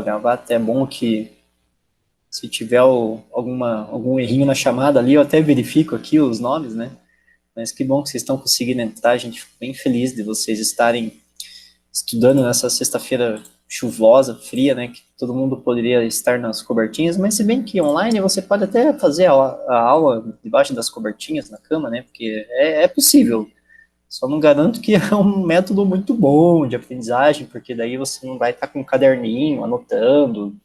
gravar, até é bom que se tiver algum errinho na chamada ali, eu até verifico aqui os nomes, né? Mas que bom que vocês estão conseguindo entrar, a gente fica bem feliz de vocês estarem estudando nessa sexta-feira chuvosa, fria, né? Que todo mundo poderia estar nas cobertinhas, mas se bem que online você pode até fazer a aula debaixo das cobertinhas na cama, né? Porque é possível. Só não garanto que é um método muito bom de aprendizagem, porque daí você não vai estar com um caderninho anotando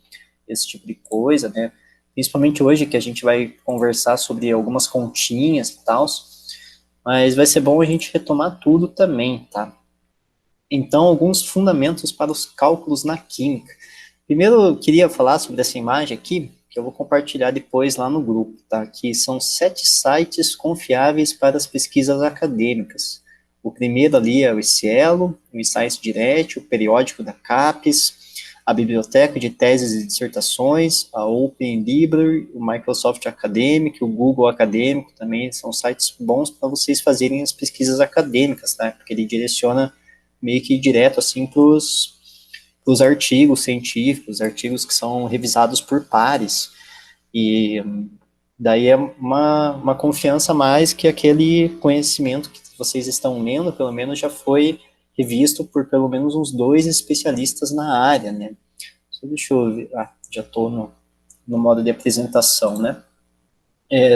esse tipo de coisa, né? Principalmente hoje que a gente vai conversar sobre algumas continhas e tal, mas vai ser bom a gente retomar tudo também, tá? Então, alguns fundamentos para os cálculos na química. Primeiro, eu queria falar sobre essa imagem aqui, que eu vou compartilhar depois lá no grupo, tá? Que são 7 sites confiáveis para as pesquisas acadêmicas. O primeiro ali é o Cielo, o Insights Direct, o periódico da CAPES, a Biblioteca de Teses e Dissertações, a Open Library, o Microsoft Academic, o Google Acadêmico também são sites bons para vocês fazerem as pesquisas acadêmicas, tá? Porque ele direciona meio que direto assim para os artigos científicos, artigos que são revisados por pares, e daí é uma confiança a mais que aquele conhecimento que vocês estão lendo, pelo menos já foi revisto por pelo menos uns 2 especialistas na área, né? Só deixa eu ver, já estou no modo de apresentação, né?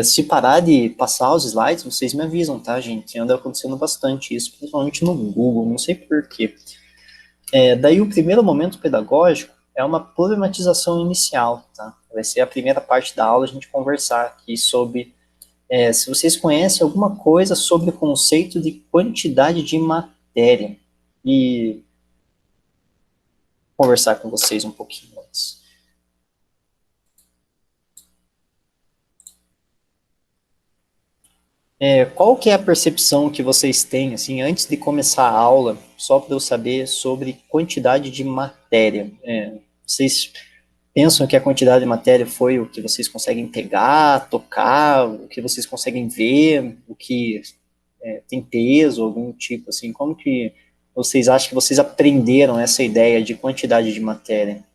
Se parar de passar os slides, vocês me avisam, tá, gente? Anda acontecendo bastante isso, principalmente no Google, não sei porquê. Daí o primeiro momento pedagógico é uma problematização inicial, tá? Vai ser a primeira parte da aula a gente conversar aqui sobre se vocês conhecem alguma coisa sobre o conceito de quantidade de matéria e conversar com vocês um pouquinho antes. Qual que é a percepção que vocês têm, assim, antes de começar a aula, só para eu saber sobre quantidade de matéria? Vocês pensam que a quantidade de matéria foi o que vocês conseguem pegar, tocar, o que vocês conseguem ver, o que tem peso, algum tipo, assim, como que vocês acham que vocês aprenderam essa ideia de quantidade de matéria?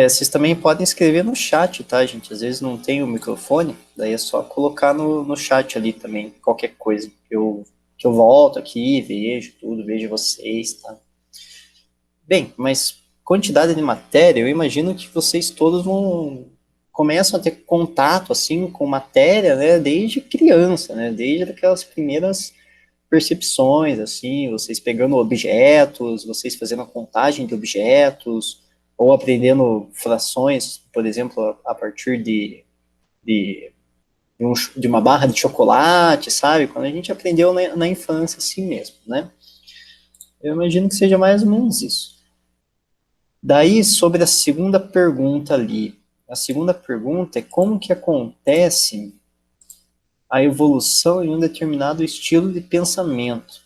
Vocês também podem escrever no chat, tá, gente? Às vezes não tem o microfone, daí é só colocar no chat ali também, qualquer coisa. Que eu volto aqui, vejo tudo, vejo vocês, tá? Bem, mas quantidade de matéria, eu imagino que vocês todos vão começam a ter contato assim com matéria, né, desde criança, né, desde aquelas primeiras percepções, assim, vocês pegando objetos, vocês fazendo a contagem de objetos, ou aprendendo frações, por exemplo, a partir de, de uma barra de chocolate, sabe? Quando a gente aprendeu na infância, assim mesmo, né? Eu imagino que seja mais ou menos isso. Daí, sobre a segunda pergunta ali, a segunda pergunta é como que acontece a evolução em um determinado estilo de pensamento.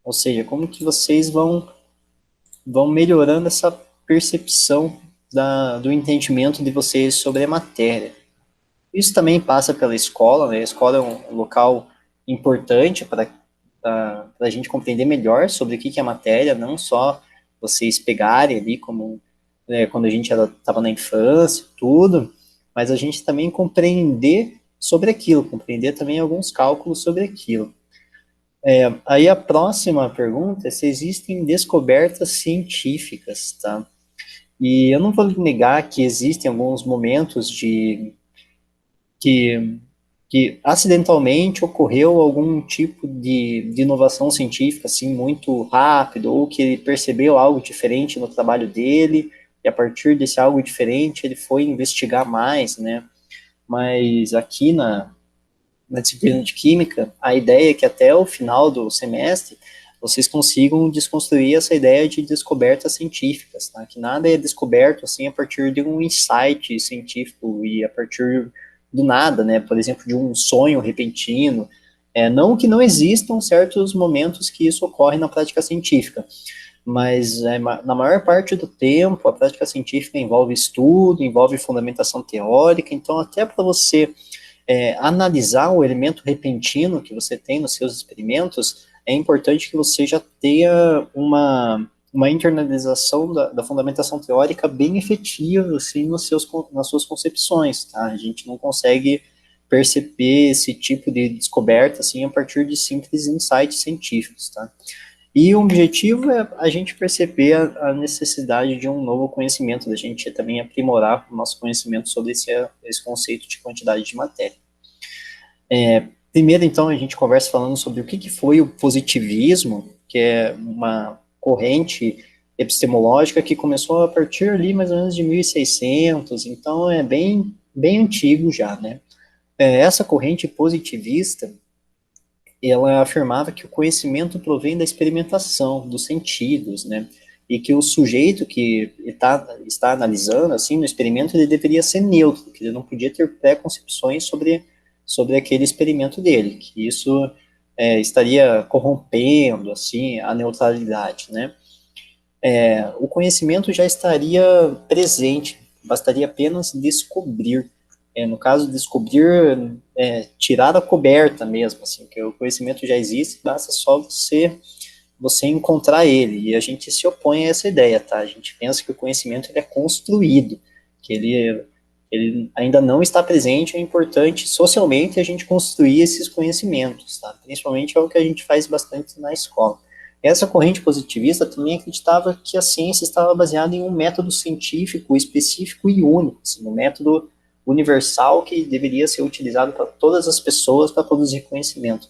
Ou seja, como que vocês vão melhorando essa percepção do entendimento de vocês sobre a matéria. Isso também passa pela escola, né? A escola é um local importante para a gente compreender melhor sobre o que é a matéria, não só vocês pegarem ali como quando a gente estava na infância, tudo, mas a gente também compreender sobre aquilo, compreender também alguns cálculos sobre aquilo. Aí a próxima pergunta é se existem descobertas científicas, tá? E eu não vou negar que existem alguns momentos que, que acidentalmente ocorreu algum tipo de inovação científica, assim, muito rápido, ou que ele percebeu algo diferente no trabalho dele, e a partir desse algo diferente ele foi investigar mais, né? Mas aqui na disciplina de Química, a ideia é que até o final do semestre vocês consigam desconstruir essa ideia de descobertas científicas, tá? Que nada é descoberto assim a partir de um insight científico e a partir do nada, né? Por exemplo, de um sonho repentino. Não que não existam certos momentos que isso ocorre na prática científica, mas na maior parte do tempo, a prática científica envolve estudo, envolve fundamentação teórica, então até para você analisar o elemento repentino que você tem nos seus experimentos, é importante que você já tenha uma internalização da fundamentação teórica bem efetiva, assim, nas suas concepções, tá? A gente não consegue perceber esse tipo de descoberta, assim, a partir de simples insights científicos, tá? E o objetivo é a gente perceber a necessidade de um novo conhecimento, da gente também aprimorar o nosso conhecimento sobre esse conceito de quantidade de matéria. Primeiro, então, a gente conversa falando sobre o que foi o positivismo, que é uma corrente epistemológica que começou a partir ali mais ou menos de 1600, então é bem, bem antigo já, né? Essa corrente positivista, ela afirmava que o conhecimento provém da experimentação, dos sentidos, né? E que o sujeito que está analisando, assim, no experimento, ele deveria ser neutro, que ele não podia ter preconcepções sobre aquele experimento dele, que isso estaria corrompendo, assim, a neutralidade, né? O conhecimento já estaria presente, bastaria apenas descobrir. No caso, descobrir, tirar a coberta mesmo, assim, que o conhecimento já existe, basta só você encontrar ele, e a gente se opõe a essa ideia, tá? A gente pensa que o conhecimento ele é construído, que ele ainda não está presente, é importante socialmente a gente construir esses conhecimentos, tá? Principalmente é o que a gente faz bastante na escola. Essa corrente positivista também acreditava que a ciência estava baseada em um método científico específico e único, assim, um método universal que deveria ser utilizado para todas as pessoas para produzir conhecimento.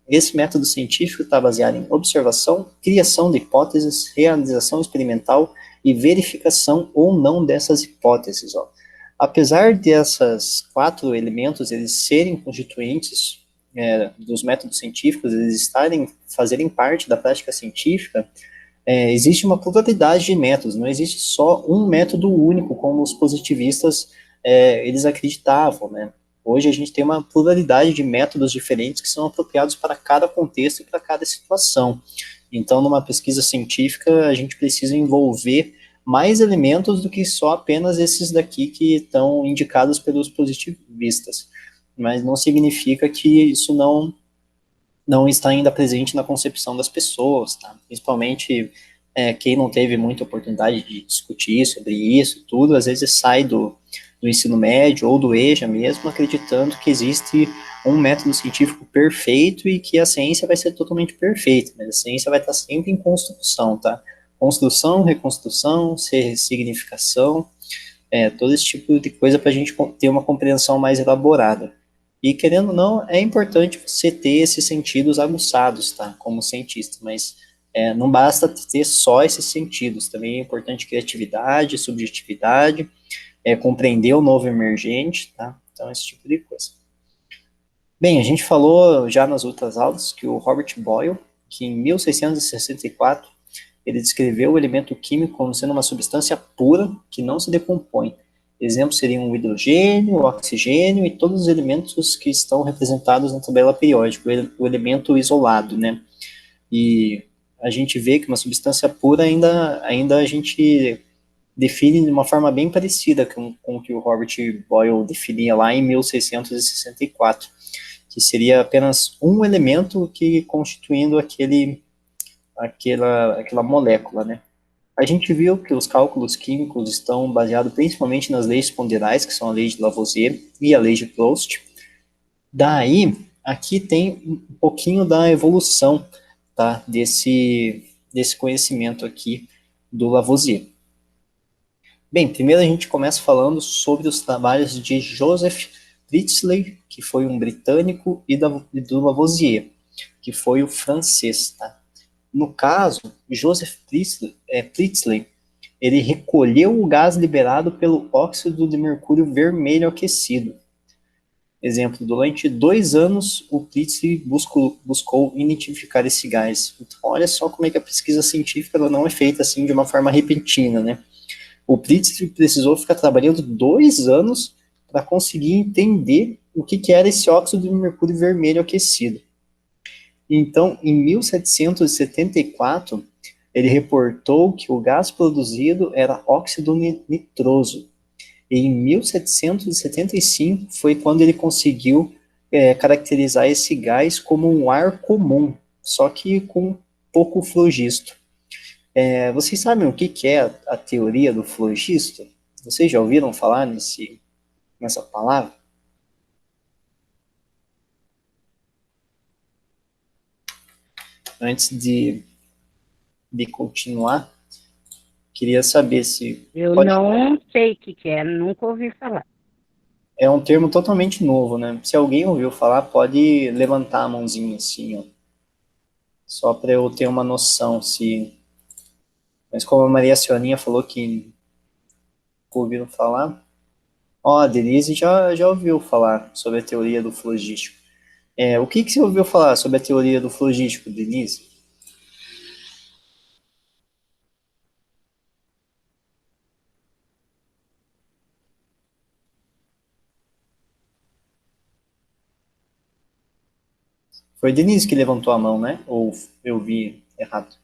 Esse método científico está baseado em observação, criação de hipóteses, realização experimental e verificação ou não dessas hipóteses. Ó. Apesar desses 4 elementos eles serem constituintes dos métodos científicos, eles fazerem parte da prática científica, existe uma pluralidade de métodos, não existe só um método único, como os positivistas eles acreditavam, né? Hoje a gente tem uma pluralidade de métodos diferentes que são apropriados para cada contexto e para cada situação. Então, numa pesquisa científica, a gente precisa envolver mais elementos do que só apenas esses daqui que estão indicados pelos positivistas. Mas não significa que isso não está ainda presente na concepção das pessoas, tá? Principalmente quem não teve muita oportunidade de discutir sobre isso, tudo, às vezes sai do ensino médio ou do EJA mesmo, acreditando que existe um método científico perfeito e que a ciência vai ser totalmente perfeita, mas a ciência vai estar sempre em construção, tá? Construção, reconstrução, ressignificação, todo esse tipo de coisa para a gente ter uma compreensão mais elaborada. E, querendo ou não, é importante você ter esses sentidos aguçados, tá? Como cientista, mas não basta ter só esses sentidos, também é importante criatividade, subjetividade, compreender o novo emergente, tá? Então, esse tipo de coisa. Bem, a gente falou já nas outras aulas que o Robert Boyle, que em 1664, ele descreveu o elemento químico como sendo uma substância pura que não se decompõe. Exemplos seriam o hidrogênio, o oxigênio e todos os elementos que estão representados na tabela periódica, o elemento isolado, né? E a gente vê que uma substância pura ainda a gente define de uma forma bem parecida com o que o Robert Boyle definia lá em 1664, que seria apenas um elemento que constituindo aquela molécula, né? A gente viu que os cálculos químicos estão baseados principalmente nas leis ponderais, que são a lei de Lavoisier e a lei de Proust. Daí, aqui tem um pouquinho da evolução, tá, desse conhecimento aqui do Lavoisier. Bem, primeiro a gente começa falando sobre os trabalhos de Joseph Priestley, que foi um britânico, e do Lavoisier, que foi o francês, tá? No caso, Joseph Priestley, ele recolheu o gás liberado pelo óxido de mercúrio vermelho aquecido. Exemplo, durante 2 anos, o Priestley buscou identificar esse gás. Então, olha só como é que a pesquisa científica ela não é feita assim de uma forma repentina, né? O Priestley precisou ficar trabalhando 2 anos para conseguir entender o que era esse óxido de mercúrio vermelho aquecido. Então, em 1774, ele reportou que o gás produzido era óxido nitroso. E em 1775 foi quando ele conseguiu caracterizar esse gás como um ar comum, só que com pouco flogisto. Vocês sabem o que é a teoria do flogisto? Vocês já ouviram falar nessa palavra? Antes de continuar, queria saber se Eu pode. não sei o que é, nunca ouvi falar. É um termo totalmente novo, né? Se alguém ouviu falar, pode levantar a mãozinha assim, ó, só para eu ter uma noção se. Mas como a Maria Sioninha falou que ouviram falar, ó, a Denise já ouviu falar sobre a teoria do flogístico. O que você ouviu falar sobre a teoria do flogístico, Denise? Foi a Denise que levantou a mão, né? Ou eu vi errado?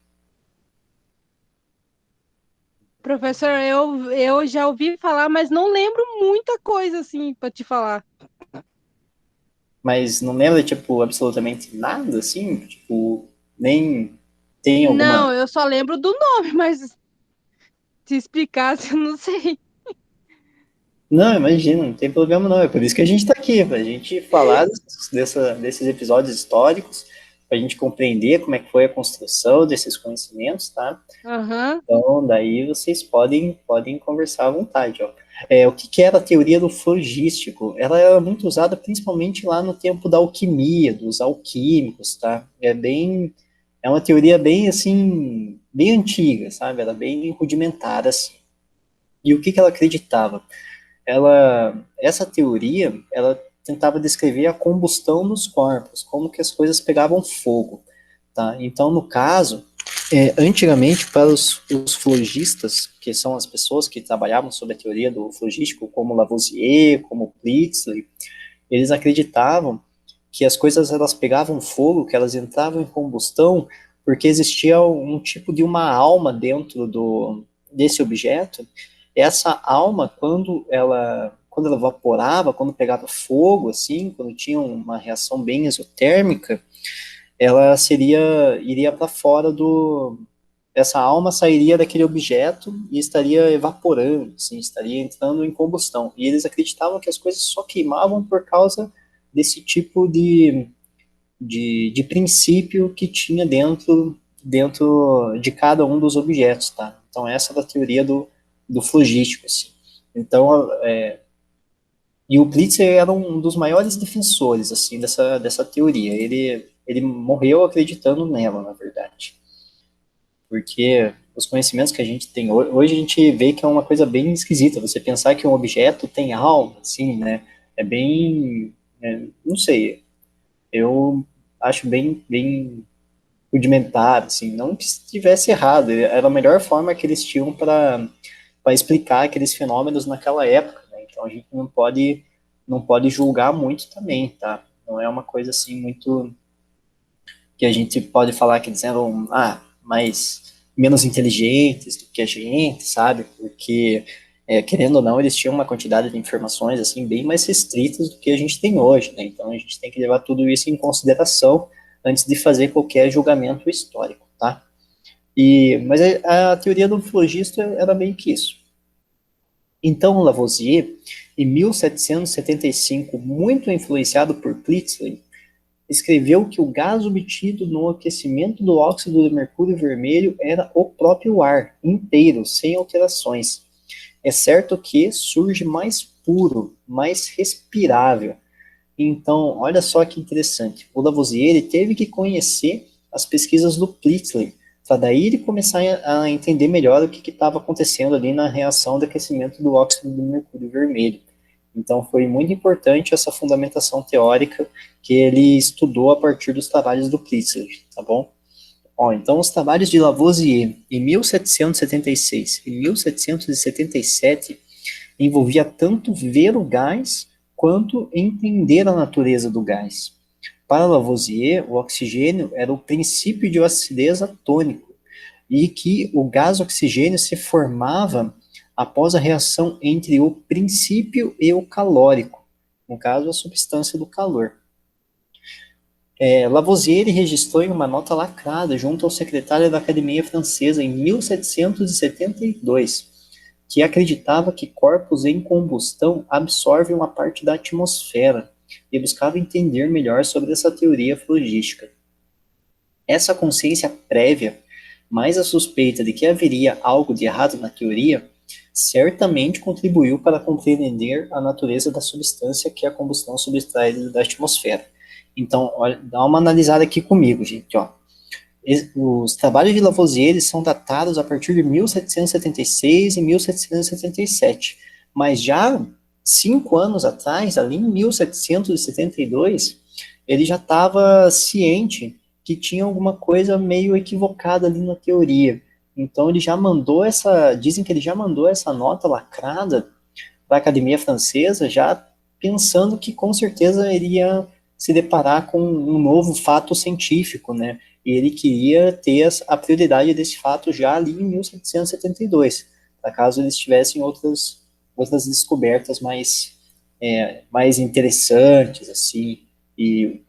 Professor, eu já ouvi falar, mas não lembro muita coisa assim para te falar. Mas não lembra, tipo, absolutamente nada, assim? Tipo, nem tem alguma. Não, eu só lembro do nome, mas se explicasse, eu não sei. Não, imagina, não tem problema não. É por isso que a gente está aqui, para a gente falar desses episódios históricos, para a gente compreender como é que foi a construção desses conhecimentos, tá? Aham. Então, daí vocês podem conversar à vontade, ó. O que era a teoria do flogístico? Ela era muito usada principalmente lá no tempo da alquimia, dos alquímicos, tá? É uma teoria bem, assim, bem antiga, sabe? Era bem rudimentar, assim. E o que ela acreditava? Essa teoria, ela tentava descrever a combustão dos corpos, como que as coisas pegavam fogo, tá? Então, no caso, antigamente, para os flogistas, que são as pessoas que trabalhavam sobre a teoria do flogístico, como Lavoisier, como Priestley, eles acreditavam que as coisas elas pegavam fogo, que elas entravam em combustão, porque existia um tipo de uma alma dentro desse objeto. Essa alma, quando ela evaporava, quando pegava fogo, assim, quando tinha uma reação bem exotérmica, ela iria para fora essa alma sairia daquele objeto e estaria evaporando, assim, estaria entrando em combustão. E eles acreditavam que as coisas só queimavam por causa desse tipo de princípio que tinha dentro de cada um dos objetos, tá? Então essa era a teoria do flogístico, assim. Então, e o Blitzer era um dos maiores defensores, assim, dessa teoria. Ele morreu acreditando nela, na verdade. Porque os conhecimentos que a gente tem hoje, a gente vê que é uma coisa bem esquisita. Você pensar que um objeto tem alma, assim, né? É bem, não sei, eu acho bem rudimentar, assim, não que estivesse errado, era a melhor forma que eles tinham para explicar aqueles fenômenos naquela época, né? Então a gente não pode julgar muito também, tá? Não é uma coisa assim muito que a gente pode falar que eles eram mais menos inteligentes do que a gente, sabe? Porque querendo ou não, eles tinham uma quantidade de informações assim bem mais restritas do que a gente tem hoje, né? Então a gente tem que levar tudo isso em consideração antes de fazer qualquer julgamento histórico, tá? Mas a teoria do flogista era meio que isso. Então Lavoisier, em 1775, muito influenciado por Priestley, escreveu que o gás obtido no aquecimento do óxido de mercúrio vermelho era o próprio ar, inteiro, sem alterações. É certo que surge mais puro, mais respirável. Então, olha só que interessante. O Lavoisier ele teve que conhecer as pesquisas do Priestley, para daí ele começar a entender melhor o que estava acontecendo ali na reação de aquecimento do óxido de mercúrio vermelho. Então, foi muito importante essa fundamentação teórica que ele estudou a partir dos trabalhos do Priestley, tá bom? Então, os trabalhos de Lavoisier em 1776 e 1777 envolvia tanto ver o gás quanto entender a natureza do gás. Para Lavoisier, o oxigênio era o princípio de acidez atônico, e que o gás oxigênio se formava após a reação entre o princípio e o calórico, no caso, a substância do calor. Lavoisier registrou em uma nota lacrada junto ao secretário da Academia Francesa em 1772, que acreditava que corpos em combustão absorvem uma parte da atmosfera, e buscava entender melhor sobre essa teoria flogística. Essa consciência prévia, mais a suspeita de que haveria algo de errado na teoria, certamente contribuiu para compreender a natureza da substância que a combustão subtrai da atmosfera. Então, olha, dá uma analisada aqui comigo, gente, ó. Os trabalhos de Lavoisier são datados a partir de 1776 e 1777, mas já 5 anos atrás, ali em 1772, ele já estava ciente que tinha alguma coisa meio equivocada ali na teoria. Então ele já mandou dizem que ele já mandou essa nota lacrada para a Academia Francesa, já pensando que com certeza iria se deparar com um novo fato científico, né? E ele queria ter a prioridade desse fato já ali em 1772, para caso eles tivessem outras descobertas mais interessantes, assim, e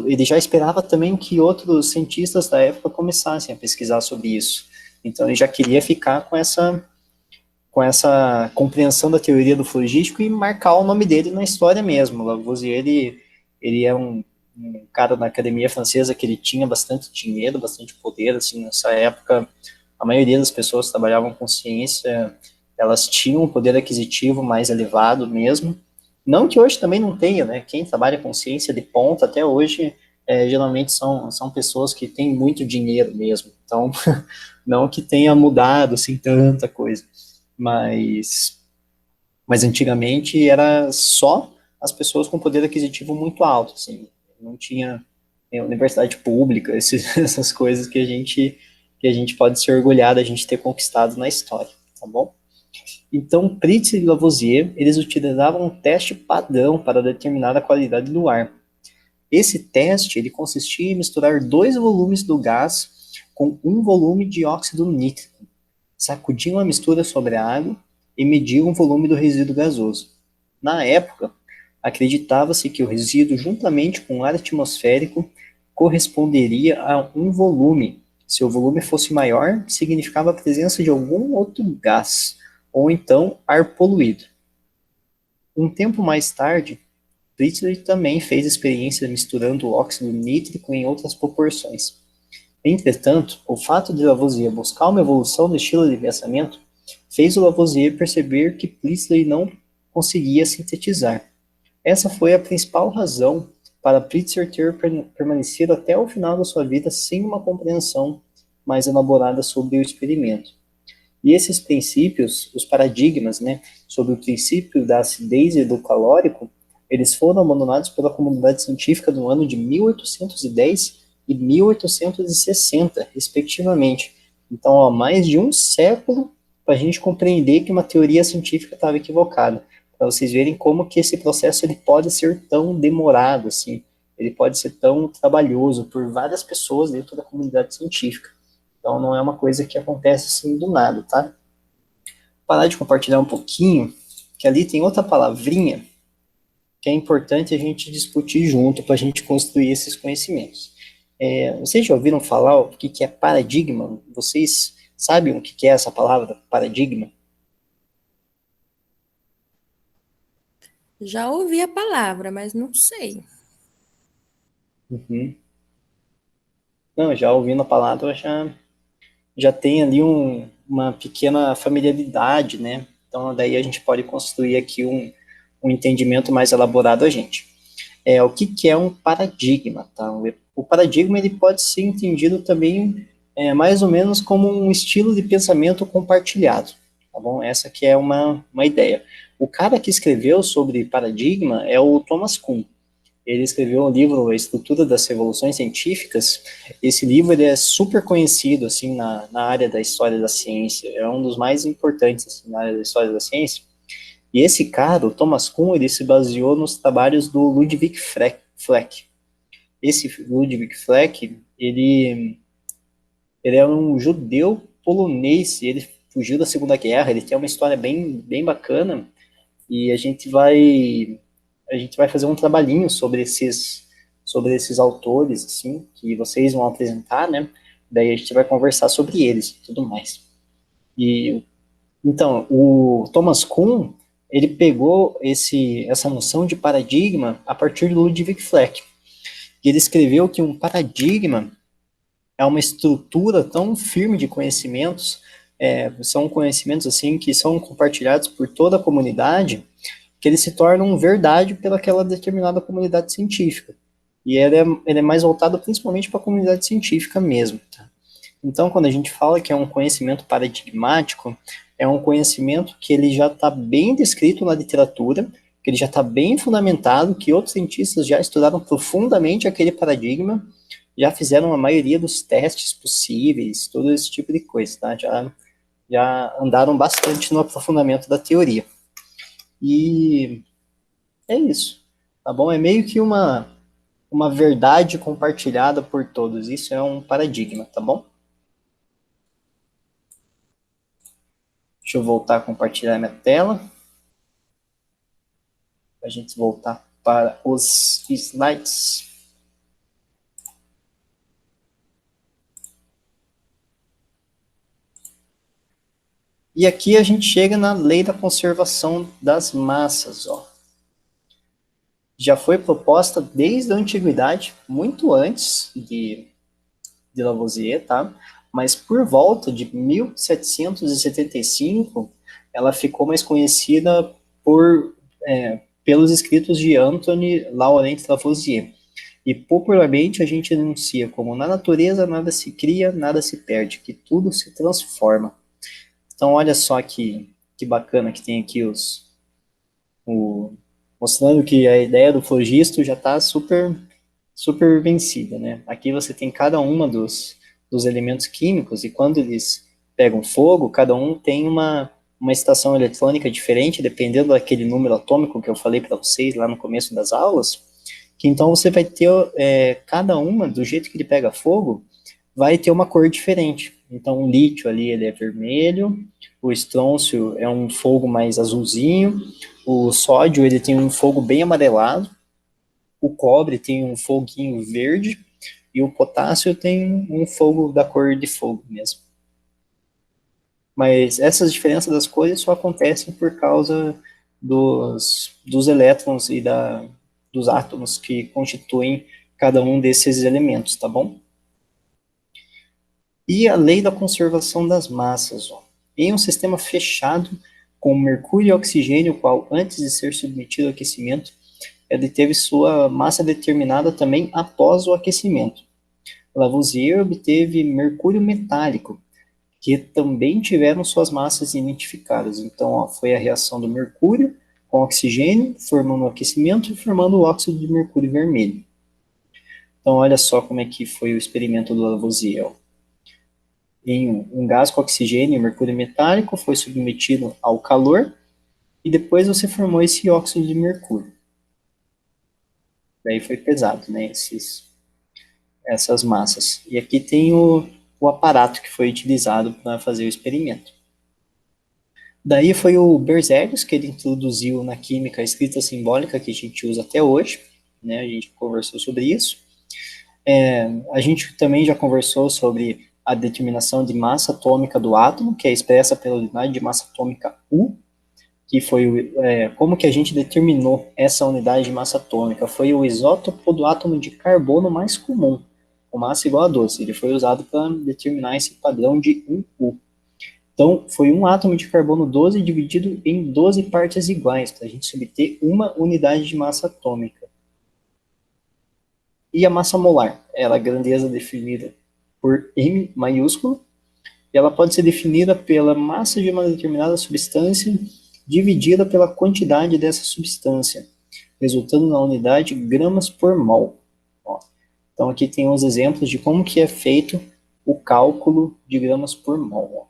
ele já esperava também que outros cientistas da época começassem a pesquisar sobre isso. Então ele já queria ficar com essa compreensão da teoria do flogístico e marcar o nome dele na história mesmo. Lavoisier, ele é um cara na Academia Francesa que ele tinha bastante dinheiro, bastante poder, assim, nessa época, a maioria das pessoas que trabalhavam com ciência, elas tinham um poder aquisitivo mais elevado mesmo, não que hoje também não tenha, né, quem trabalha com ciência de ponta até hoje, geralmente são pessoas que têm muito dinheiro mesmo, então, não que tenha mudado, assim, tanta coisa, mas antigamente era só as pessoas com poder aquisitivo muito alto, assim, não tinha universidade pública, essas coisas que a gente pode se orgulhar da gente ter conquistado na história, tá bom? Então, Pritz e Lavoisier, eles utilizavam um teste padrão para determinar a qualidade do ar. Esse teste, ele consistia em misturar 2 volumes do gás com 1 volume de óxido nítrico, sacudiam a mistura sobre a água e mediam o volume do resíduo gasoso. Na época, acreditava-se que o resíduo, juntamente com o ar atmosférico, corresponderia a 1 volume. Se o volume fosse maior, significava a presença de algum outro gás, ou então ar poluído. Um tempo mais tarde, Priestley também fez experiências misturando o óxido nítrico em outras proporções. Entretanto, o fato de Lavoisier buscar uma evolução do estilo de pensamento fez o Lavoisier perceber que Priestley não conseguia sintetizar. Essa foi a principal razão para Pritzker ter permanecido até o final da sua vida sem uma compreensão mais elaborada sobre o experimento. E esses princípios, os paradigmas, né, sobre o princípio da acidez e do calórico, eles foram abandonados pela comunidade científica no ano de 1810 e 1860, respectivamente. Então, há mais de um século para a gente compreender que uma teoria científica estava equivocada, para vocês verem como que esse processo ele pode ser tão demorado, assim, ele pode ser tão trabalhoso por várias pessoas dentro da comunidade científica. Então, não é uma coisa que acontece assim do nada, tá? Parar de compartilhar um pouquinho, que ali tem outra palavrinha que é importante a gente discutir junto para a gente construir esses conhecimentos. Vocês já ouviram falar o que é paradigma? Vocês sabem o que é essa palavra, paradigma? Já ouvi a palavra, mas não sei. Uhum. Não, já ouvindo a palavra, já tem ali uma pequena familiaridade, né? Então, daí a gente pode construir aqui um entendimento mais elaborado a gente. O que é um paradigma, tá? O paradigma, ele pode ser entendido também mais ou menos como um estilo de pensamento compartilhado, tá bom? Essa que é uma ideia. O cara que escreveu sobre paradigma é o Thomas Kuhn. Ele escreveu um livro, A Estrutura das Revoluções Científicas. Esse livro ele é super conhecido assim, na área da história da ciência, é um dos mais importantes assim, na área da história da ciência. E esse cara, o Thomas Kuhn, ele se baseou nos trabalhos do Ludwig Fleck. esse Ludwig Fleck, ele é um judeu polonês, ele fugiu da Segunda Guerra, ele tem uma história bem bacana, e a gente vai fazer um trabalhinho sobre esses autores, assim, que vocês vão apresentar, né? Daí a gente vai conversar sobre eles e tudo mais. E, então, o Thomas Kuhn, ele pegou essa noção de paradigma a partir do Ludwig Fleck. E ele escreveu que um paradigma é uma estrutura tão firme de conhecimentos, são conhecimentos assim que são compartilhados por toda a comunidade, que eles se tornam verdade pelaquela determinada comunidade científica. E ele é mais voltado principalmente para a comunidade científica mesmo. Tá? Então, quando a gente fala que é um conhecimento paradigmático, é um conhecimento que ele já está bem descrito na literatura, que ele já está bem fundamentado, que outros cientistas já estudaram profundamente aquele paradigma, já fizeram a maioria dos testes possíveis, todo esse tipo de coisa, tá? Já andaram bastante no aprofundamento da teoria. E é isso, tá bom? É meio que uma verdade compartilhada por todos. Isso é um paradigma, tá bom? Deixa eu voltar a compartilhar minha tela. Para a gente voltar para os slides. E aqui a gente chega na lei da conservação das massas, ó. Já foi proposta desde a antiguidade, muito antes de Lavoisier, tá? Mas por volta de 1775, ela ficou mais conhecida pelos escritos de Anthony Laurent Lavoisier. E popularmente a gente enuncia como: na natureza nada se cria, nada se perde, que tudo se transforma. Então olha só que bacana que tem aqui mostrando que a ideia do flogisto já está super vencida, né? Aqui você tem cada uma dos elementos químicos, e quando eles pegam fogo, cada um tem uma estação eletrônica diferente, dependendo daquele número atômico que eu falei para vocês lá no começo das aulas, que então você vai ter, cada uma, do jeito que ele pega fogo, vai ter uma cor diferente. Então o lítio ali, ele é vermelho, o estrôncio é um fogo mais azulzinho, o sódio, ele tem um fogo bem amarelado, o cobre tem um foguinho verde, e o potássio tem um fogo da cor de fogo mesmo. Mas essas diferenças das cores só acontecem por causa dos elétrons e dos átomos que constituem cada um desses elementos, tá bom? E a lei da conservação das massas, ó. Em um sistema fechado, com mercúrio e oxigênio, o qual, antes de ser submetido ao aquecimento, ele teve sua massa determinada também após o aquecimento. Lavoisier obteve mercúrio metálico, que também tiveram suas massas identificadas. Então, ó, foi a reação do mercúrio com oxigênio, formando o aquecimento e formando o óxido de mercúrio vermelho. Então, olha só como é que foi o experimento do Lavoisier. Ó. Em um gás com oxigênio e mercúrio metálico foi submetido ao calor, e depois você formou esse óxido de mercúrio. Daí foi pesado, né, essas massas. E aqui tem o aparato que foi utilizado para fazer o experimento. Daí foi o Berzelius que ele introduziu na química a escrita simbólica que a gente usa até hoje, né, a gente conversou sobre isso. A gente também já conversou sobre a determinação de massa atômica do átomo, que é expressa pela unidade de massa atômica U, que foi como que a gente determinou essa unidade de massa atômica. Foi o isótopo do átomo de carbono mais comum, com massa igual a 12. Ele foi usado para determinar esse padrão de 1U. Então, foi um átomo de carbono 12 dividido em 12 partes iguais, para a gente obter uma unidade de massa atômica. E a massa molar? Ela é a grandeza definida por M maiúsculo, e ela pode ser definida pela massa de uma determinada substância dividida pela quantidade dessa substância, resultando na unidade gramas por mol. Ó, então aqui tem uns exemplos de como que é feito o cálculo de gramas por mol. Ó.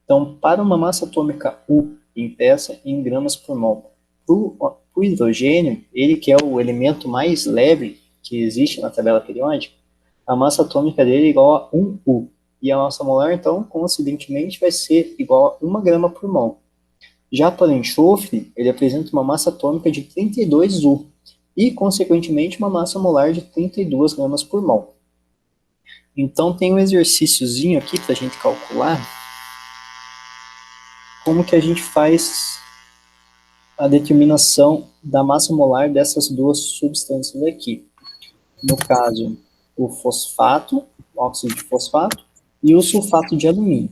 Então, para uma massa atômica U impressa em gramas por mol, o hidrogênio, ele que é o elemento mais leve que existe na tabela periódica, a massa atômica dele é igual a 1U. E a massa molar, então, coincidentemente, vai ser igual a 1 grama por mol. Já para o enxofre, ele apresenta uma massa atômica de 32U e, consequentemente, uma massa molar de 32 gramas por mol. Então, tem um exercíciozinho aqui para a gente calcular como que a gente faz a determinação da massa molar dessas duas substâncias aqui. No caso, o fosfato, o óxido de fosfato, e o sulfato de alumínio,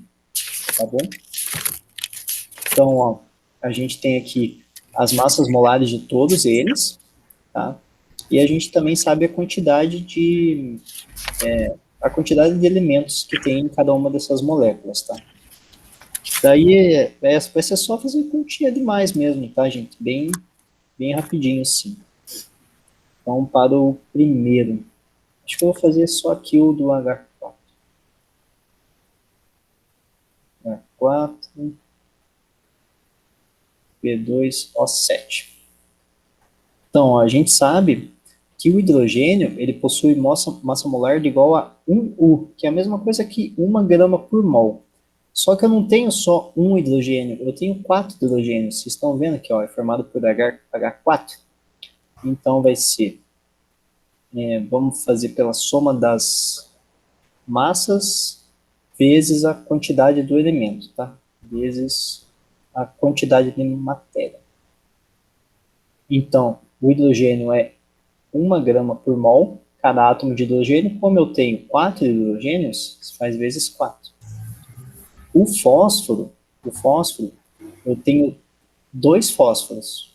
tá bom? Então, ó, a gente tem aqui as massas molares de todos eles, tá? E a gente também sabe a quantidade de elementos que tem em cada uma dessas moléculas, tá? Daí, vai ser só fazer continha demais mesmo, tá, gente? Bem rapidinho, assim. Então, para o primeiro, acho que eu vou fazer só aqui o do H4. H4, P2O7. Então, ó, a gente sabe que o hidrogênio, ele possui massa molar de igual a 1U, que é a mesma coisa que 1 grama por mol. Só que eu não tenho só um hidrogênio, eu tenho 4 hidrogênios. Vocês estão vendo aqui, ó, é formado por H4. Então, vai ser, vamos fazer pela soma das massas vezes a quantidade do elemento, tá? Vezes a quantidade de matéria. Então, o hidrogênio é 1 grama por mol, cada átomo de hidrogênio. Como eu tenho 4 hidrogênios, isso faz vezes 4. O fósforo, eu tenho 2 fósforos,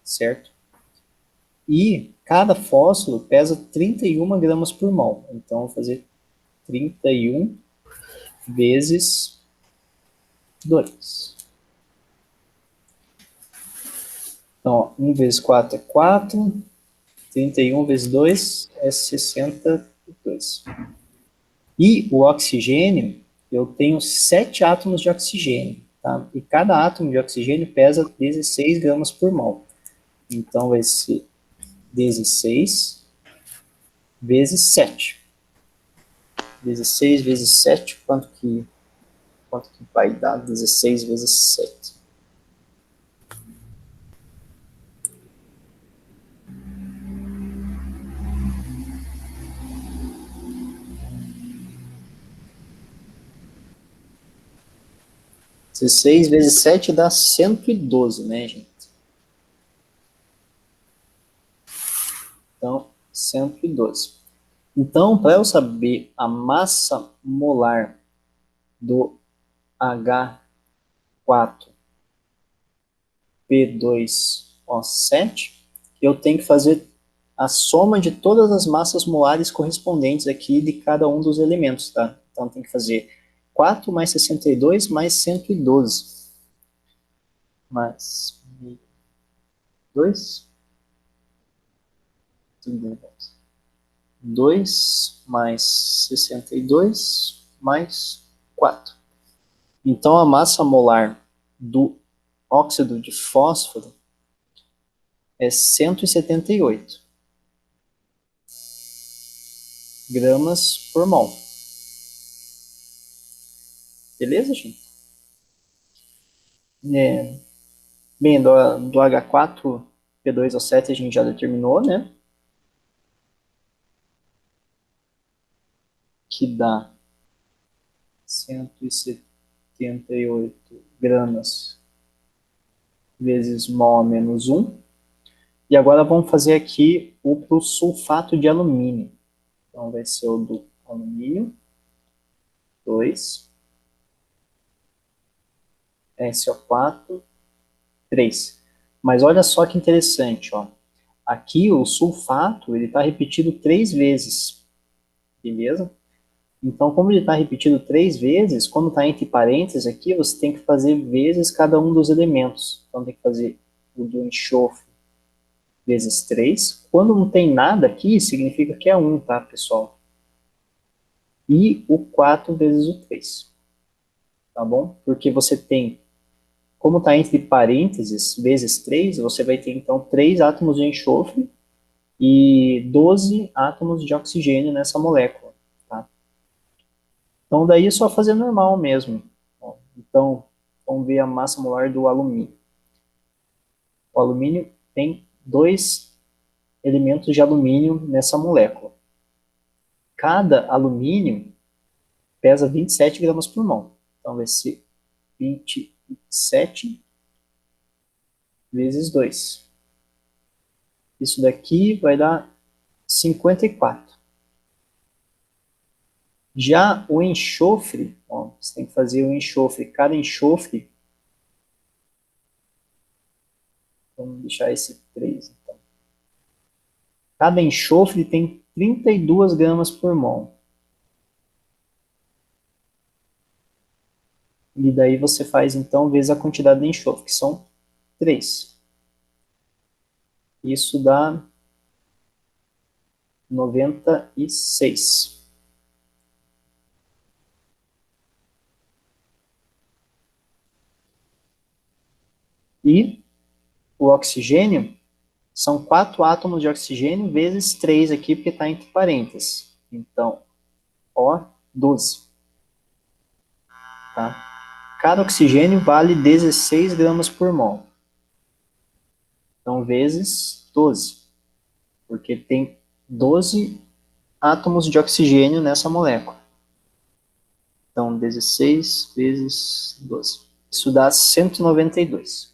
certo? E cada fósforo pesa 31 gramas por mol. Então, eu vou fazer 31 vezes 2. Então, ó, 1 vezes 4 é 4, 31 vezes 2 é 62. E o oxigênio, eu tenho 7 átomos de oxigênio, tá? E cada átomo de oxigênio pesa 16 gramas por mol. Então, vai ser 16 vezes 7. 16 vezes 7, quanto que vai dar 16 vezes 7? Dezesseis vezes 7 dá 112, né, gente? Então, 112. Então, para eu saber a massa molar do H4P2O7, eu tenho que fazer a soma de todas as massas molares correspondentes aqui de cada um dos elementos, tá? Então, tem que fazer 4 mais 62 mais 112. Mais 2. 2 mais 62 mais 4. Então, a massa molar do óxido de fósforo é 178 gramas por mol. Beleza, gente? Bem, do H4P2O7 a gente já determinou, né? Que dá 178 gramas vezes mol menos 1. E agora vamos fazer aqui o pro sulfato de alumínio. Então vai ser o do alumínio, 2, SO4, 3. Mas olha só que interessante, ó. Aqui o sulfato, ele está repetido 3 vezes, beleza? Então, como ele está repetido 3 vezes, quando está entre parênteses aqui, você tem que fazer vezes cada um dos elementos. Então, tem que fazer o do enxofre vezes 3. Quando não tem nada aqui, significa que é 1, tá, pessoal? E o 4 vezes o 3. Tá bom? Porque você tem, como está entre parênteses, vezes 3, você vai ter, então, 3 átomos de enxofre e 12 átomos de oxigênio nessa molécula, tá? Então, daí é só fazer normal mesmo. Então, vamos ver a massa molar do alumínio. O alumínio tem 2 elementos de alumínio nessa molécula. Cada alumínio pesa 27 gramas por mol. Então, vai ser 27 vezes 2. Isso daqui vai dar 54. Já o enxofre, ó, você tem que fazer o enxofre. Cada enxofre, vamos deixar esse 3, então. Cada enxofre tem 32 gramas por mol. E daí você faz, então, vezes a quantidade de enxofre, que são 3. Isso dá 96. E o oxigênio são 4 átomos de oxigênio vezes 3 aqui, porque está entre parênteses. Então, O12. Tá? Cada oxigênio vale 16 gramas por mol. Então, vezes 12. Porque tem 12 átomos de oxigênio nessa molécula. Então, 16 vezes 12. Isso dá 192.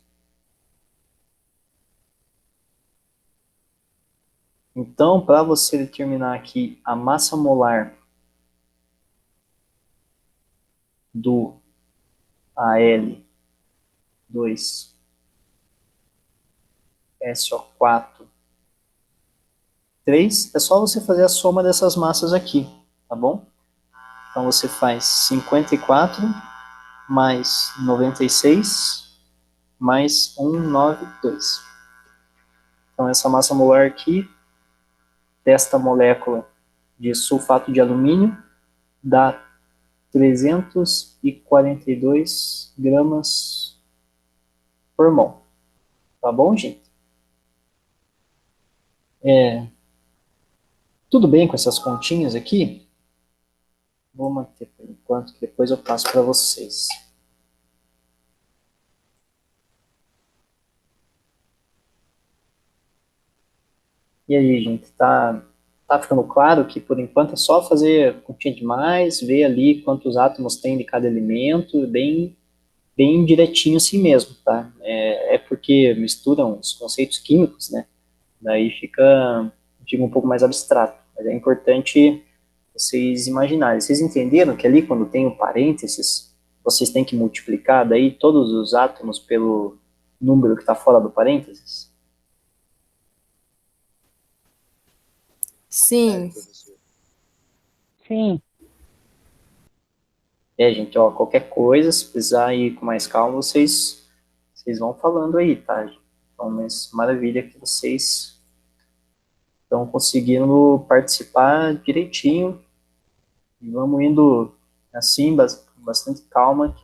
Então, para você determinar aqui a massa molar do Al2SO4 3, é só você fazer a soma dessas massas aqui, tá bom? Então, você faz 54 mais 96 mais 192. Então, essa massa molar aqui, desta molécula de sulfato de alumínio, dá 342 gramas por mol. Tá bom, gente? Tudo bem com essas continhas aqui? Vou manter por enquanto, que depois eu passo para vocês. E aí, gente, tá ficando claro que por enquanto é só fazer continha de mais, ver ali quantos átomos tem de cada elemento, bem direitinho assim mesmo, tá? É porque misturam os conceitos químicos, né? Daí fica um pouco mais abstrato, mas é importante vocês imaginarem. Vocês entenderam que ali quando tem o parênteses, vocês têm que multiplicar daí todos os átomos pelo número que está fora do parênteses? Sim. Sim. Gente, ó, qualquer coisa, se precisar ir com mais calma, vocês vão falando aí, tá? Então, mas maravilha que vocês estão conseguindo participar direitinho. E vamos indo assim, com bastante calma,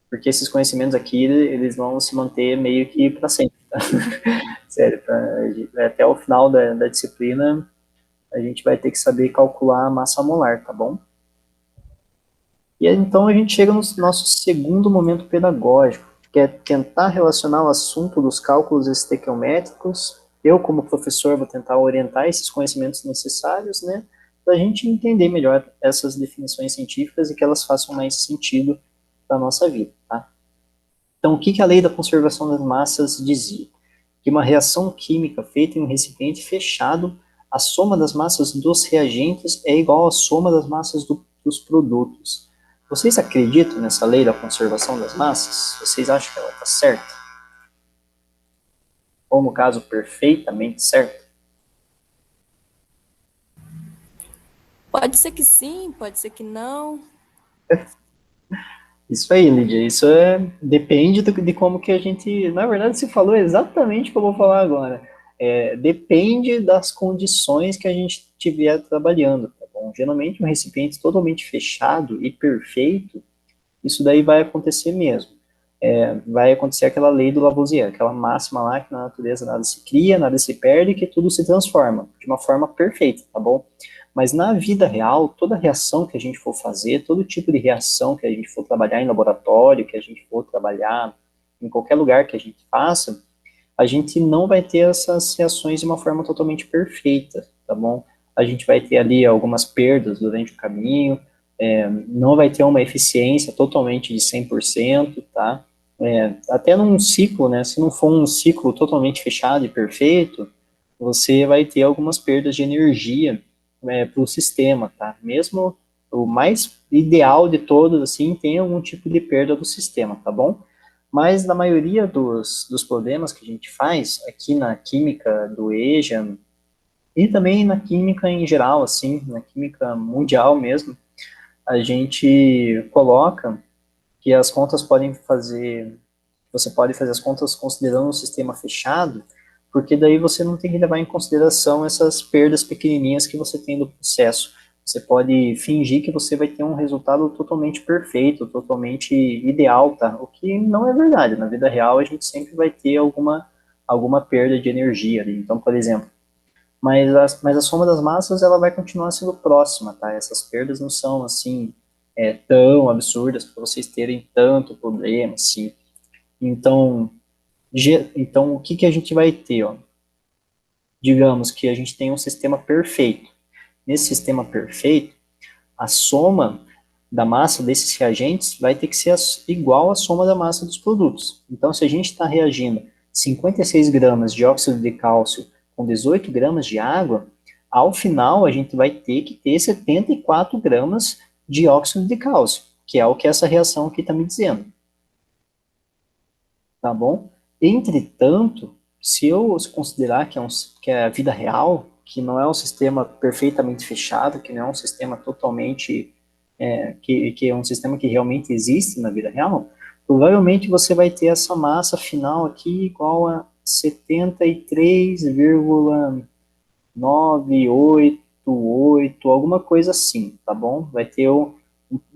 porque esses conhecimentos aqui, eles vão se manter meio que para sempre, tá? Sério, até o final da disciplina, a gente vai ter que saber calcular a massa molar, tá bom? E então a gente chega no nosso segundo momento pedagógico, que é tentar relacionar o assunto dos cálculos estequiométricos. Eu, como professor, vou tentar orientar esses conhecimentos necessários, né, para a gente entender melhor essas definições científicas e que elas façam mais sentido para a nossa vida, tá? Então, o que a lei da conservação das massas dizia? Que uma reação química feita em um recipiente fechado, a soma das massas dos reagentes é igual à soma das massas dos produtos. Vocês acreditam nessa lei da conservação das massas? Vocês acham que ela está certa? Ou, no caso, perfeitamente certa? Pode ser que sim, pode ser que não. Isso aí, Lídia, isso depende de como que a gente... Na verdade, você falou exatamente o que eu vou falar agora. Depende das condições que a gente estiver trabalhando, tá bom? Geralmente, um recipiente totalmente fechado e perfeito, isso daí vai acontecer mesmo. vai acontecer aquela lei do Lavoisier, aquela máxima lá que na natureza nada se cria, nada se perde, que tudo se transforma, de uma forma perfeita, tá bom? Mas na vida real, toda reação que a gente for fazer, todo tipo de reação que a gente for trabalhar em laboratório, que a gente for trabalhar em qualquer lugar que a gente faça, a gente não vai ter essas reações de uma forma totalmente perfeita, tá bom? A gente vai ter ali algumas perdas durante o caminho, não vai ter uma eficiência totalmente de 100%, tá? Até num ciclo, né, se não for um ciclo totalmente fechado e perfeito, você vai ter algumas perdas de energia para o sistema, tá? Mesmo o mais ideal de todos, assim, tem algum tipo de perda do sistema, tá bom? Mas na maioria dos problemas que a gente faz, aqui na química do EJA, e também na química em geral, assim, na química mundial mesmo, a gente coloca que as contas podem fazer, você pode fazer as contas considerando um sistema fechado, porque daí você não tem que levar em consideração essas perdas pequenininhas que você tem do processo. Você pode fingir que você vai ter um resultado totalmente perfeito, totalmente ideal, tá? O que não é verdade. Na vida real, a gente sempre vai ter alguma perda de energia ali. Então, por exemplo, mas a soma das massas, ela vai continuar sendo próxima, tá? Essas perdas não são, assim, tão absurdas para vocês terem tanto problema, assim. Então, o que que a gente vai ter, ó? Digamos que a gente tem um sistema perfeito. Nesse sistema perfeito, a soma da massa desses reagentes vai ter que ser igual à soma da massa dos produtos. Então, se a gente está reagindo 56 gramas de óxido de cálcio com 18 gramas de água, ao final a gente vai ter que ter 74 gramas de óxido de cálcio, que é o que essa reação aqui está me dizendo. Tá bom? Entretanto, se eu considerar que é a vida real, que não é um sistema perfeitamente fechado, que não é um sistema totalmente, que é um sistema que realmente existe na vida real, provavelmente você vai ter essa massa final aqui igual a 73,988, alguma coisa assim, tá bom? Vai ter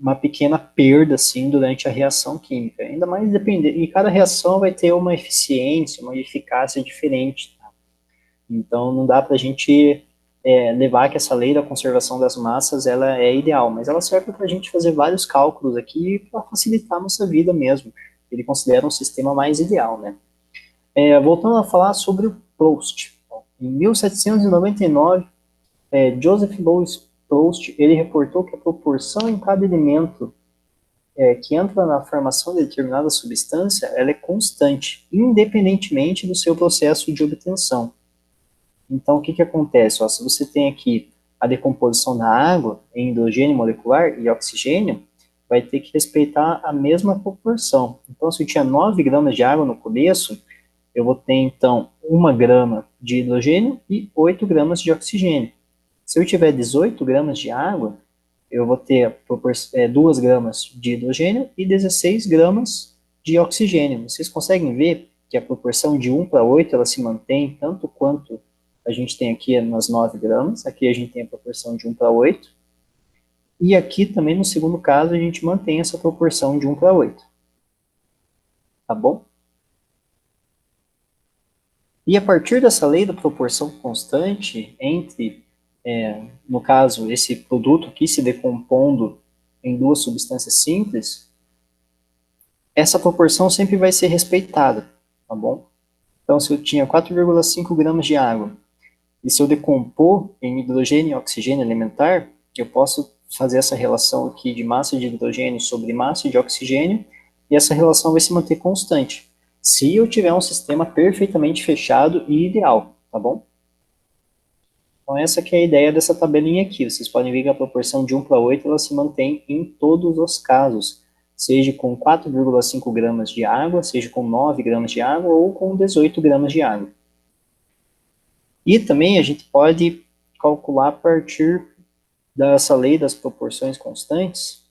uma pequena perda, assim, durante a reação química. Ainda mais dependendo, e cada reação vai ter uma eficiência, uma eficácia diferente, tá? Então, não dá para a gente levar que essa lei da conservação das massas, ela é ideal, mas ela serve para a gente fazer vários cálculos aqui para facilitar a nossa vida mesmo. Ele considera um sistema mais ideal, né? Voltando a falar sobre o Proust. Em 1799, Joseph Louis Proust, ele reportou que a proporção em cada elemento que entra na formação de determinada substância, ela é constante, independentemente do seu processo de obtenção. Então, o que que acontece? Ó, se você tem aqui a decomposição da água em hidrogênio molecular e oxigênio, vai ter que respeitar a mesma proporção. Então, se eu tinha 9 gramas de água no começo, eu vou ter, então, 1 grama de hidrogênio e 8 gramas de oxigênio. Se eu tiver 18 gramas de água, eu vou ter 2 gramas de hidrogênio e 16 gramas de oxigênio. Vocês conseguem ver que a proporção de 1 para 8, ela se mantém tanto quanto a gente tem aqui nas 9 gramas. Aqui a gente tem a proporção de 1 para 8. E aqui também, no segundo caso, a gente mantém essa proporção de 1 para 8. Tá bom? E a partir dessa lei da proporção constante entre, no caso, esse produto aqui se decompondo em duas substâncias simples, essa proporção sempre vai ser respeitada, tá bom? Então, se eu tinha 4,5 gramas de água, e se eu decompor em hidrogênio e oxigênio elementar, eu posso fazer essa relação aqui de massa de hidrogênio sobre massa de oxigênio, e essa relação vai se manter constante, se eu tiver um sistema perfeitamente fechado e ideal, tá bom? Então essa que é a ideia dessa tabelinha aqui. Vocês podem ver que a proporção de 1 para 8 ela se mantém em todos os casos, seja com 4,5 gramas de água, seja com 9 gramas de água ou com 18 gramas de água. E também a gente pode calcular a partir dessa lei das proporções constantes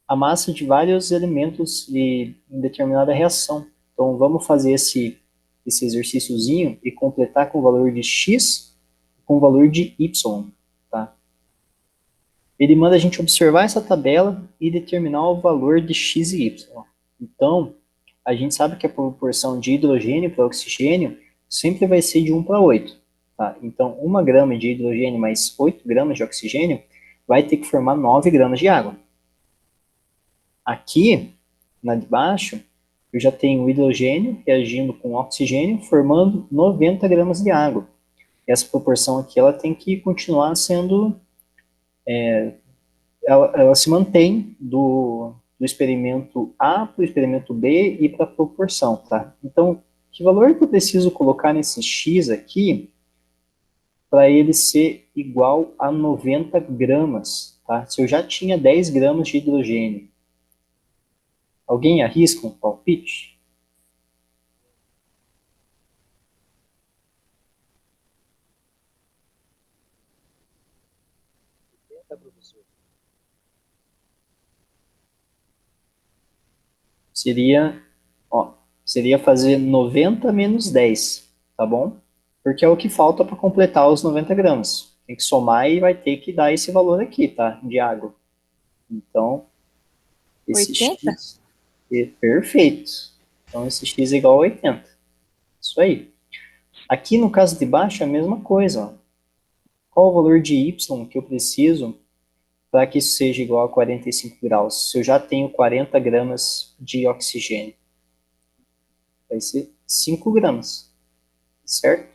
a massa de vários elementos em determinada reação. Então, vamos fazer esse exercíciozinho e completar com o valor de x com o valor de y, tá? Ele manda a gente observar essa tabela e determinar o valor de x e y. Então, a gente sabe que a proporção de hidrogênio para oxigênio sempre vai ser de 1 para 8. Tá? Então, 1 grama de hidrogênio mais 8 gramas de oxigênio vai ter que formar 9 gramas de água. Aqui, na de baixo, eu já tenho o hidrogênio reagindo com o oxigênio, formando 90 gramas de água. Essa proporção aqui, ela tem que continuar sendo... ela se mantém do experimento A para o experimento B e para a proporção, tá? Então, que valor que eu preciso colocar nesse X aqui para ele ser igual a 90 gramas, tá? Se eu já tinha 10 gramas de hidrogênio. Alguém arrisca um palpite? Seria fazer 90 menos 10, tá bom? Porque é o que falta para completar os 90 gramas. Tem que somar e vai ter que dar esse valor aqui, tá? De água. Então, esse 80? X é perfeito. Então, esse X é igual a 80. Isso aí. Aqui no caso de baixo é a mesma coisa. Ó. Qual o valor de Y que eu preciso para que isso seja igual a 45 graus? Se eu já tenho 40 gramas de oxigênio. Vai ser 5 gramas. Certo?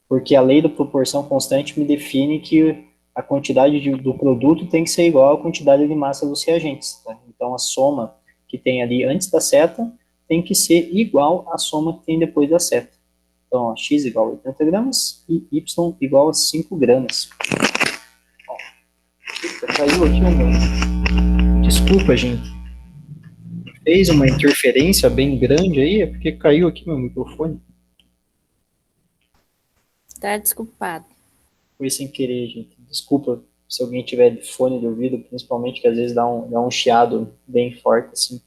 Porque a lei da proporção constante me define que a quantidade do produto tem que ser igual à quantidade de massa dos reagentes. Tá? Então, a soma que tem ali antes da seta tem que ser igual à soma que tem depois da seta. Então, ó, x igual a 80 gramas e y igual a 5 gramas. Ó, caiu aqui o meu. Desculpa, gente. Fez uma interferência bem grande aí, é porque caiu aqui meu microfone. Tá desculpado. Foi sem querer, gente. Desculpa se alguém tiver de fone de ouvido, principalmente, que às vezes dá um chiado bem forte, assim,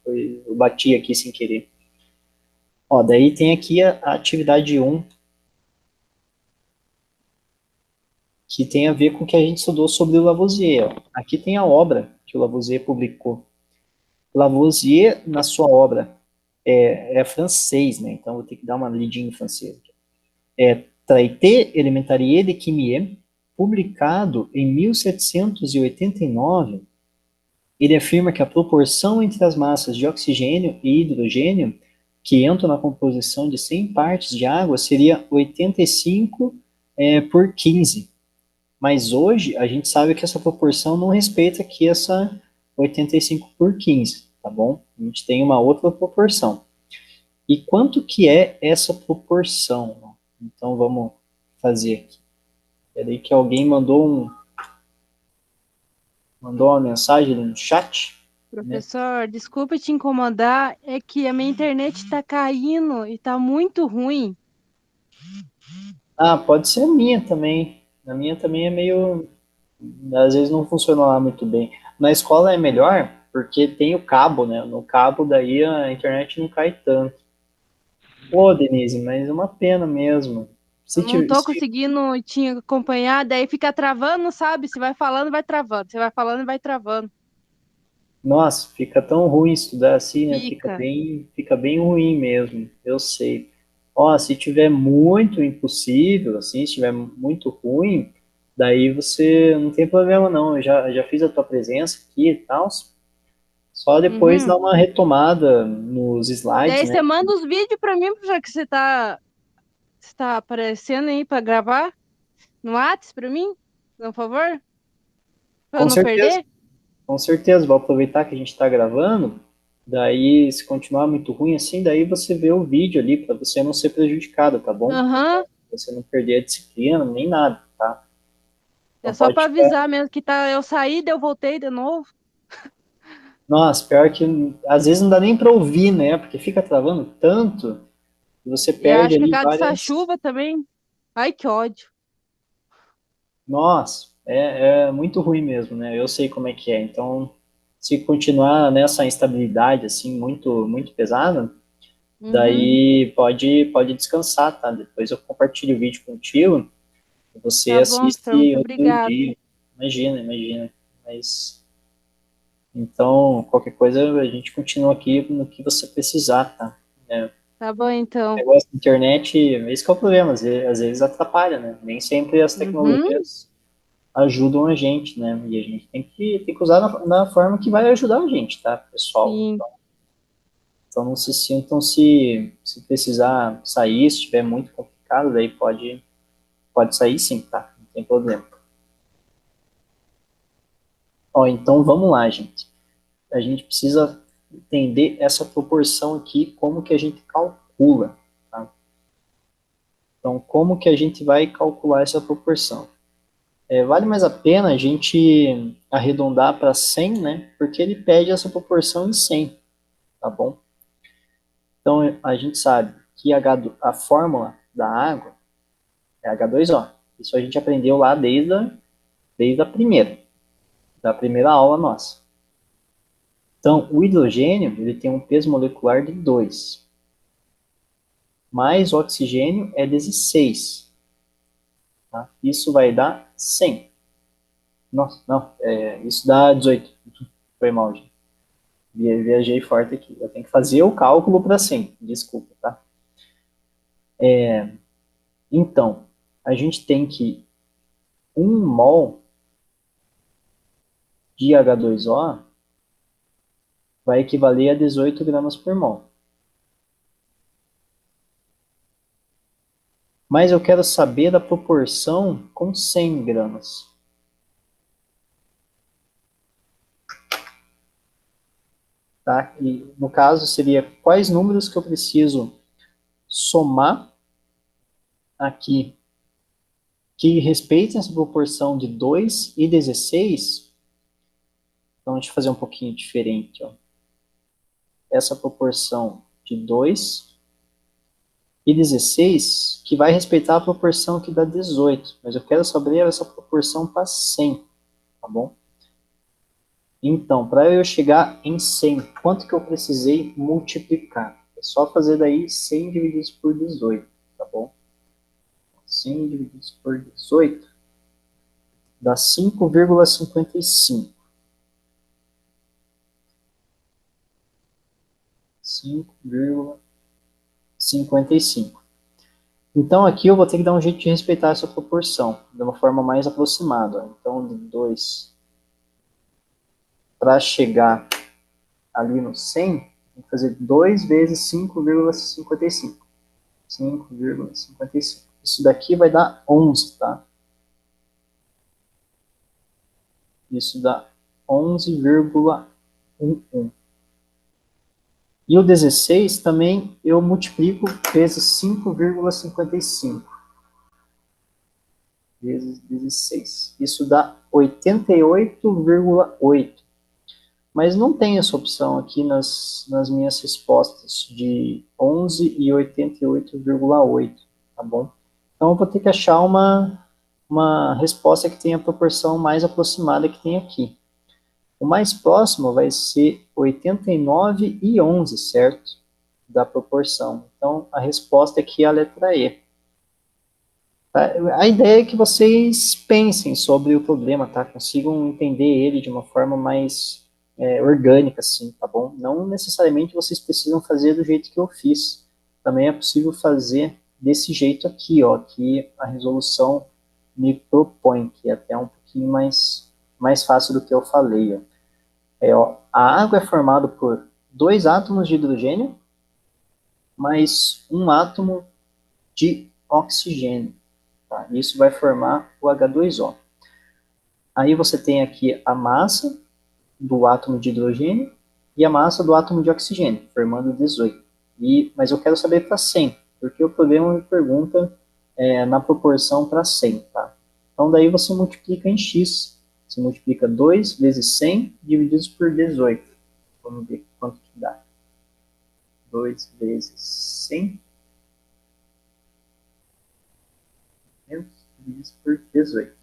eu bati aqui sem querer. Ó, daí tem aqui a atividade 1, que tem a ver com o que a gente estudou sobre o Lavoisier. Ó. Aqui tem a obra que o Lavoisier publicou. Lavoisier, na sua obra, é francês, né? Então vou ter que dar uma lidinha em francês. Traité élémentaire de chimie, publicado em 1789, ele afirma que a proporção entre as massas de oxigênio e hidrogênio que entram na composição de 100 partes de água seria 85 por 15. Mas hoje a gente sabe que essa proporção não respeita aqui essa 85 por 15, tá bom? A gente tem uma outra proporção. E quanto que é essa proporção? Então vamos fazer aqui. Peraí que alguém mandou uma mensagem no chat. Professor, desculpa te incomodar, é que a minha internet tá caindo e tá muito ruim. Ah, pode ser a minha também. A minha também é meio... Às vezes não funciona lá muito bem. Na escola é melhor, porque tem o cabo, né? No cabo daí a internet não cai tanto. Pô, Denise, mas é uma pena mesmo. Eu não tô conseguindo te acompanhar, daí fica travando, sabe? Se vai falando, vai travando. Você vai falando, vai travando. Nossa, fica tão ruim estudar assim, né? Fica. Fica bem ruim mesmo, eu sei. Ó, se tiver muito impossível, assim, se tiver muito ruim, daí você não tem problema não. Eu já fiz a tua presença aqui e tal. Só depois Uhum. dar uma retomada nos slides, Daí né? você manda os vídeos pra mim, já que você tá aparecendo aí pra gravar no Whats pra mim, por favor, pra eu Com não certeza, perder. com certeza. Vou aproveitar que a gente está gravando. Daí, se continuar muito ruim assim, daí você vê o vídeo ali para você não ser prejudicado, tá bom? Aham. Você não perder a disciplina nem nada, tá? É Então só pode pra ficar. avisar mesmo que tá, eu saí, daí eu voltei de novo. Nossa, pior que às vezes não dá nem para ouvir, né? Porque fica travando tanto que você E perde acho que por ali causa dessa várias. chuva também. Ai, que ódio. Nossa, é muito ruim mesmo, né? Eu sei como é que é. Então, se continuar nessa instabilidade assim muito pesada, Uhum. daí pode descansar, tá? Depois eu compartilho o vídeo contigo, você Tá bom, professor, assiste muito outro obrigada. dia. Imagina. Mas Então, qualquer coisa, a gente continua aqui no que você precisar, tá? Tá bom, O então. negócio da internet, esse que é o problema, às vezes atrapalha, né? Nem sempre as Uhum. tecnologias ajudam a gente, né? E a gente tem que usar na forma que vai ajudar a gente, tá, pessoal? Sim. Então não se sintam se precisar sair, se estiver muito complicado, daí pode sair sim, tá? Não tem problema. Ó, então vamos lá, gente. A gente precisa entender essa proporção aqui, como que a gente calcula, tá? Então, como que a gente vai calcular essa proporção? Vale mais a pena a gente arredondar para 100, né? Porque ele pede essa proporção em 100, tá bom? Então, a gente sabe que a fórmula da água é H2O. Isso a gente aprendeu lá desde a da primeira aula nossa. Então, o hidrogênio ele tem um peso molecular de 2, mais o oxigênio é 16. Tá? Isso vai dar 100. Nossa, não, isso dá 18. Foi mal, gente. Viajei forte aqui. Eu tenho que fazer o cálculo para 100. Desculpa, tá? Então, a gente tem que 1 mol de H2O vai equivaler a 18 gramas por mol. Mas eu quero saber da proporção com 100 gramas. Tá? E, no caso, seria quais números que eu preciso somar aqui que respeitem essa proporção de 2 e 16. Então, deixa eu fazer um pouquinho diferente. Ó. Essa proporção de 2 e 16, que vai respeitar a proporção que dá 18. Mas eu quero saber essa proporção para 100, tá bom? Então, para eu chegar em 100, quanto que eu precisei multiplicar? É só fazer daí 100 divididos por 18, tá bom? 100 divididos por 18 dá 5,55. 5,55. Então, aqui eu vou ter que dar um jeito de respeitar essa proporção, de uma forma mais aproximada. Então, de 2 para chegar ali no 100, tem que fazer 2 vezes 5,55. 5,55. Isso daqui vai dar 11, tá? Isso dá 11,11. E o 16 também eu multiplico vezes 5,55. Vezes 16. Isso dá 88,8. Mas não tem essa opção aqui nas minhas respostas de 11 e 88,8, tá bom? Então eu vou ter que achar uma resposta que tenha a proporção mais aproximada que tem aqui. O mais próximo vai ser 89,11, certo? Da proporção. Então a resposta aqui é a letra E. A ideia é que vocês pensem sobre o problema, tá? Consigam entender ele de uma forma mais orgânica, assim, tá bom? Não necessariamente vocês precisam fazer do jeito que eu fiz. Também é possível fazer desse jeito aqui, ó, que a resolução me propõe, que é até um pouquinho mais fácil do que eu falei, ó. Ó, a água é formada por 2 átomos de hidrogênio mais um átomo de oxigênio. Tá? Isso vai formar o H2O. Aí você tem aqui a massa do átomo de hidrogênio e a massa do átomo de oxigênio, formando 18. Mas eu quero saber para 100, porque o problema me pergunta na proporção para 100. Tá? Então daí você multiplica em x. Você multiplica 2 vezes 100 divididos por 18. Vamos ver quanto que dá. 2 vezes 100 divididos por 18.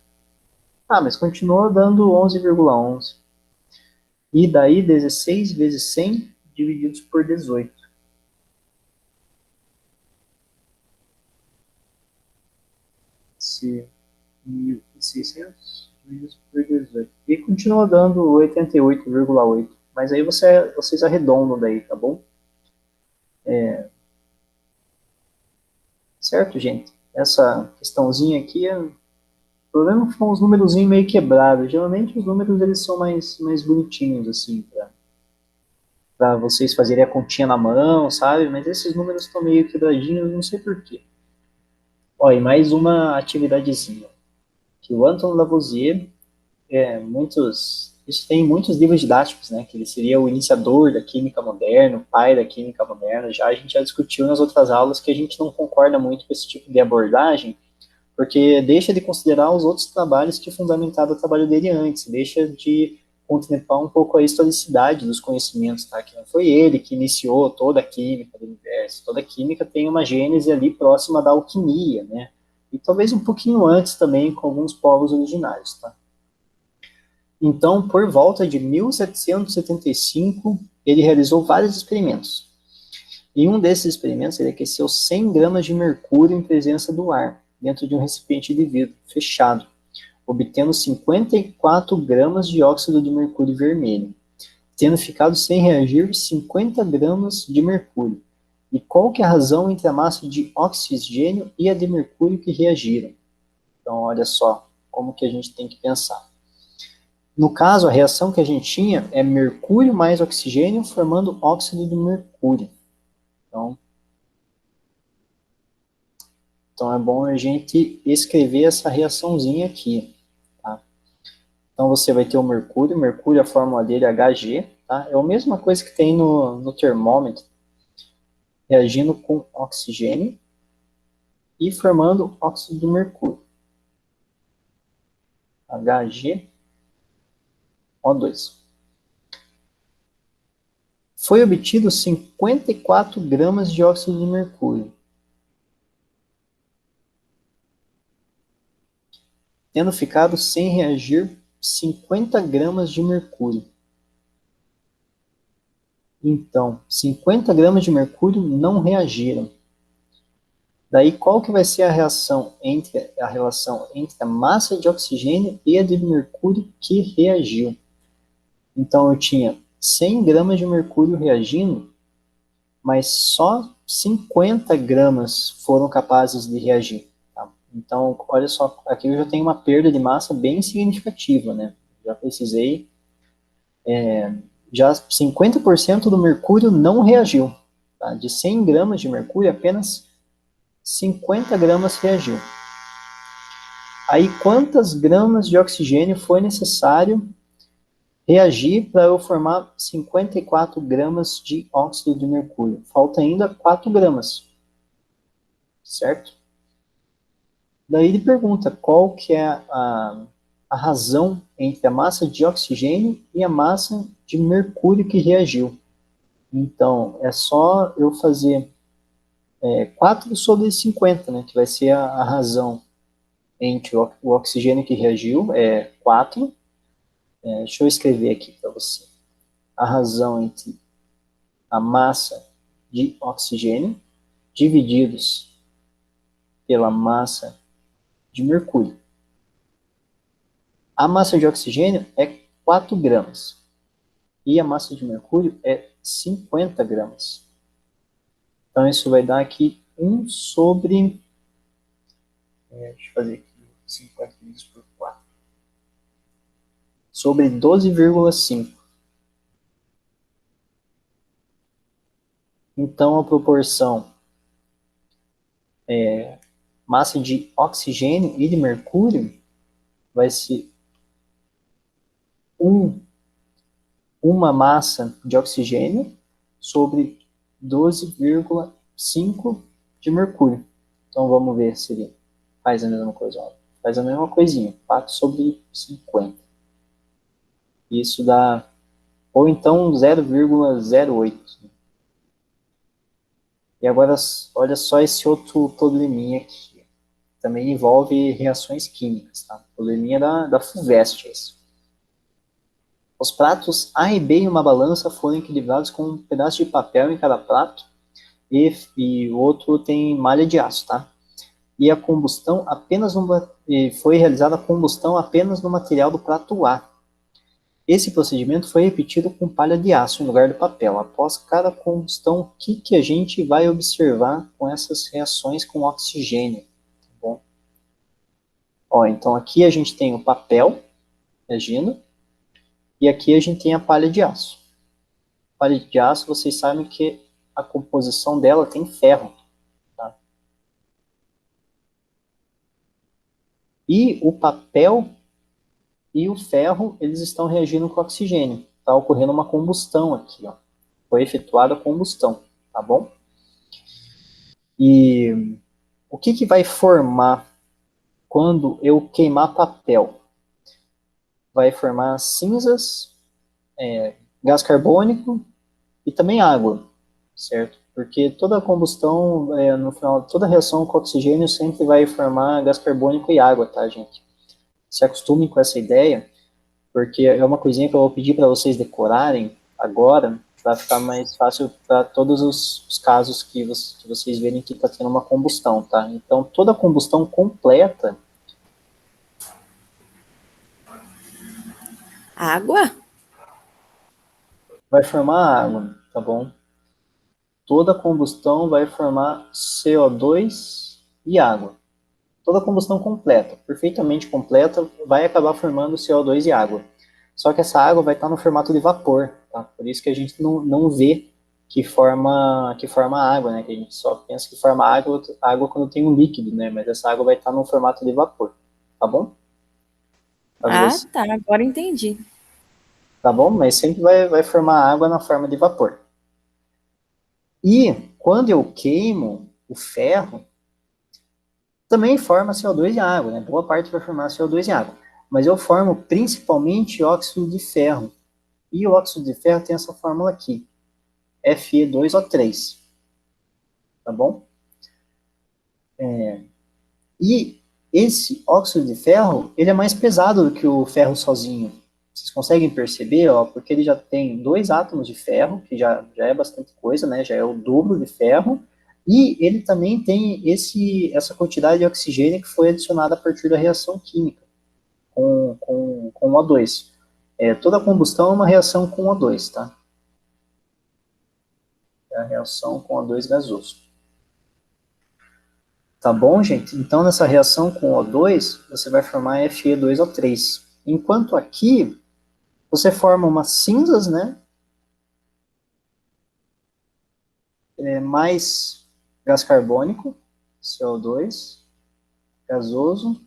Ah, mas continua dando 11,11. E daí 16 vezes 100 divididos por 18. Se 1.600 divididos por 18. E continua dando 88,8. Mas aí vocês arredondam daí, tá bom? Certo, gente? Essa questãozinha aqui, o problema foram os númerozinhos meio quebrados. Geralmente os números eles são mais bonitinhos, assim, para vocês fazerem a continha na mão, sabe? Mas esses números estão meio quebradinhos, não sei porquê. Ó, e mais uma atividadezinha. Que o Anton Lavoisier, isso tem em muitos livros didáticos, né? Que ele seria o iniciador da química moderna, o pai da química moderna. Já a gente já discutiu nas outras aulas que a gente não concorda muito com esse tipo de abordagem, porque deixa de considerar os outros trabalhos que fundamentaram o trabalho dele antes, deixa de contemplar um pouco a historicidade dos conhecimentos, tá? Que não foi ele que iniciou toda a química do universo, toda a química tem uma gênese ali próxima da alquimia, né? E talvez um pouquinho antes também com alguns povos originários, tá? Então, por volta de 1775, ele realizou vários experimentos. Em um desses experimentos, ele aqueceu 100 gramas de mercúrio em presença do ar, dentro de um recipiente de vidro fechado, obtendo 54 gramas de óxido de mercúrio vermelho, tendo ficado sem reagir 50 gramas de mercúrio. E qual que é a razão entre a massa de oxigênio e a de mercúrio que reagiram? Então, olha só como que a gente tem que pensar. No caso, a reação que a gente tinha é mercúrio mais oxigênio formando óxido de mercúrio. Então é bom a gente escrever essa reaçãozinha aqui, tá? Então você vai ter o mercúrio, a fórmula dele é Hg, tá? É a mesma coisa que tem no termômetro, reagindo com oxigênio e formando óxido de mercúrio. HgO2. Foi obtido 54 gramas de óxido de mercúrio, tendo ficado sem reagir 50 gramas de mercúrio. Então, 50 gramas de mercúrio não reagiram. Daí, qual que vai ser a relação entre a massa de oxigênio e a de mercúrio que reagiu? Então, eu tinha 100 gramas de mercúrio reagindo, mas só 50 gramas foram capazes de reagir. Tá? Então, olha só, aqui eu já tenho uma perda de massa bem significativa, né? Já precisei... já 50% do mercúrio não reagiu. Tá? De 100 gramas de mercúrio, apenas 50 gramas reagiu. Aí, quantas gramas de oxigênio foi necessário reagir para eu formar 54 gramas de óxido de mercúrio? Falta ainda 4 gramas. Certo? Daí ele pergunta qual que é a razão entre a massa de oxigênio e a massa de mercúrio que reagiu. Então, é só eu fazer 4 sobre 50, né, que vai ser a razão entre o oxigênio que reagiu, é 4. Deixa eu escrever aqui para você. A razão entre a massa de oxigênio divididos pela massa de mercúrio. A massa de oxigênio é 4 gramas e a massa de mercúrio é 50 gramas. Então, isso vai dar aqui 1 sobre... deixa eu fazer aqui 50 divididos por 4. Sobre 12,5. Então, a proporção massa de oxigênio e de mercúrio vai ser uma massa de oxigênio sobre 12,5 de mercúrio. Então, vamos ver se ele faz a mesma coisa. Ó. Faz a mesma coisinha, 4 sobre 50. Isso dá, ou então 0,08. E agora, olha só esse outro probleminha aqui. Também envolve reações químicas, tá? Probleminha da FUVEST. Os pratos A e B em uma balança foram equilibrados com um pedaço de papel em cada prato e o outro tem malha de aço, tá? e a combustão apenas e foi realizada a combustão apenas no material do prato A. Esse procedimento foi repetido com palha de aço em lugar do papel. Após cada combustão, o que a gente vai observar com essas reações com oxigênio? Tá bom? Ó, então aqui a gente tem o papel reagindo, e aqui a gente tem a palha de aço. A palha de aço, vocês sabem que a composição dela tem ferro. Tá? E o papel e o ferro, eles estão reagindo com o oxigênio. Está ocorrendo uma combustão aqui, ó. Foi efetuada a combustão, tá bom? E o que vai formar quando eu queimar papel? Vai formar cinzas, gás carbônico e também água, certo? Porque toda combustão, no final, toda reação com oxigênio sempre vai formar gás carbônico e água, tá, gente? Se acostumem com essa ideia, porque é uma coisinha que eu vou pedir para vocês decorarem agora, para ficar mais fácil para todos os casos que vocês verem que está tendo uma combustão, tá? Então, toda combustão completa... Água? vai formar água, tá bom? Toda combustão vai formar CO2 e água. Toda combustão completa, perfeitamente completa, vai acabar formando CO2 e água. Só que essa água vai estar no formato de vapor, tá? Por isso que a gente não vê que forma água, né? Que a gente só pensa que forma água quando tem um líquido, né? Mas essa água vai estar no formato de vapor, tá bom? Tá, agora entendi. Tá bom? Mas sempre vai formar água na forma de vapor. E quando eu queimo o ferro, também forma CO2 e água, né? Boa parte vai formar CO2 e água. Mas eu formo principalmente óxido de ferro. E o óxido de ferro tem essa fórmula aqui, Fe2O3. Tá bom? E esse óxido de ferro, ele é mais pesado do que o ferro sozinho. Vocês conseguem perceber, ó, porque ele já tem 2 átomos de ferro, que já é bastante coisa, né? Já é o dobro de ferro. E ele também tem essa quantidade de oxigênio que foi adicionada a partir da reação química com O2. Toda combustão é uma reação com O2, tá? É a reação com O2 gasoso. Tá bom, gente? Então, nessa reação com O2, você vai formar Fe2O3. Enquanto aqui, você forma umas cinzas, né? Mais gás carbônico, CO2, gasoso,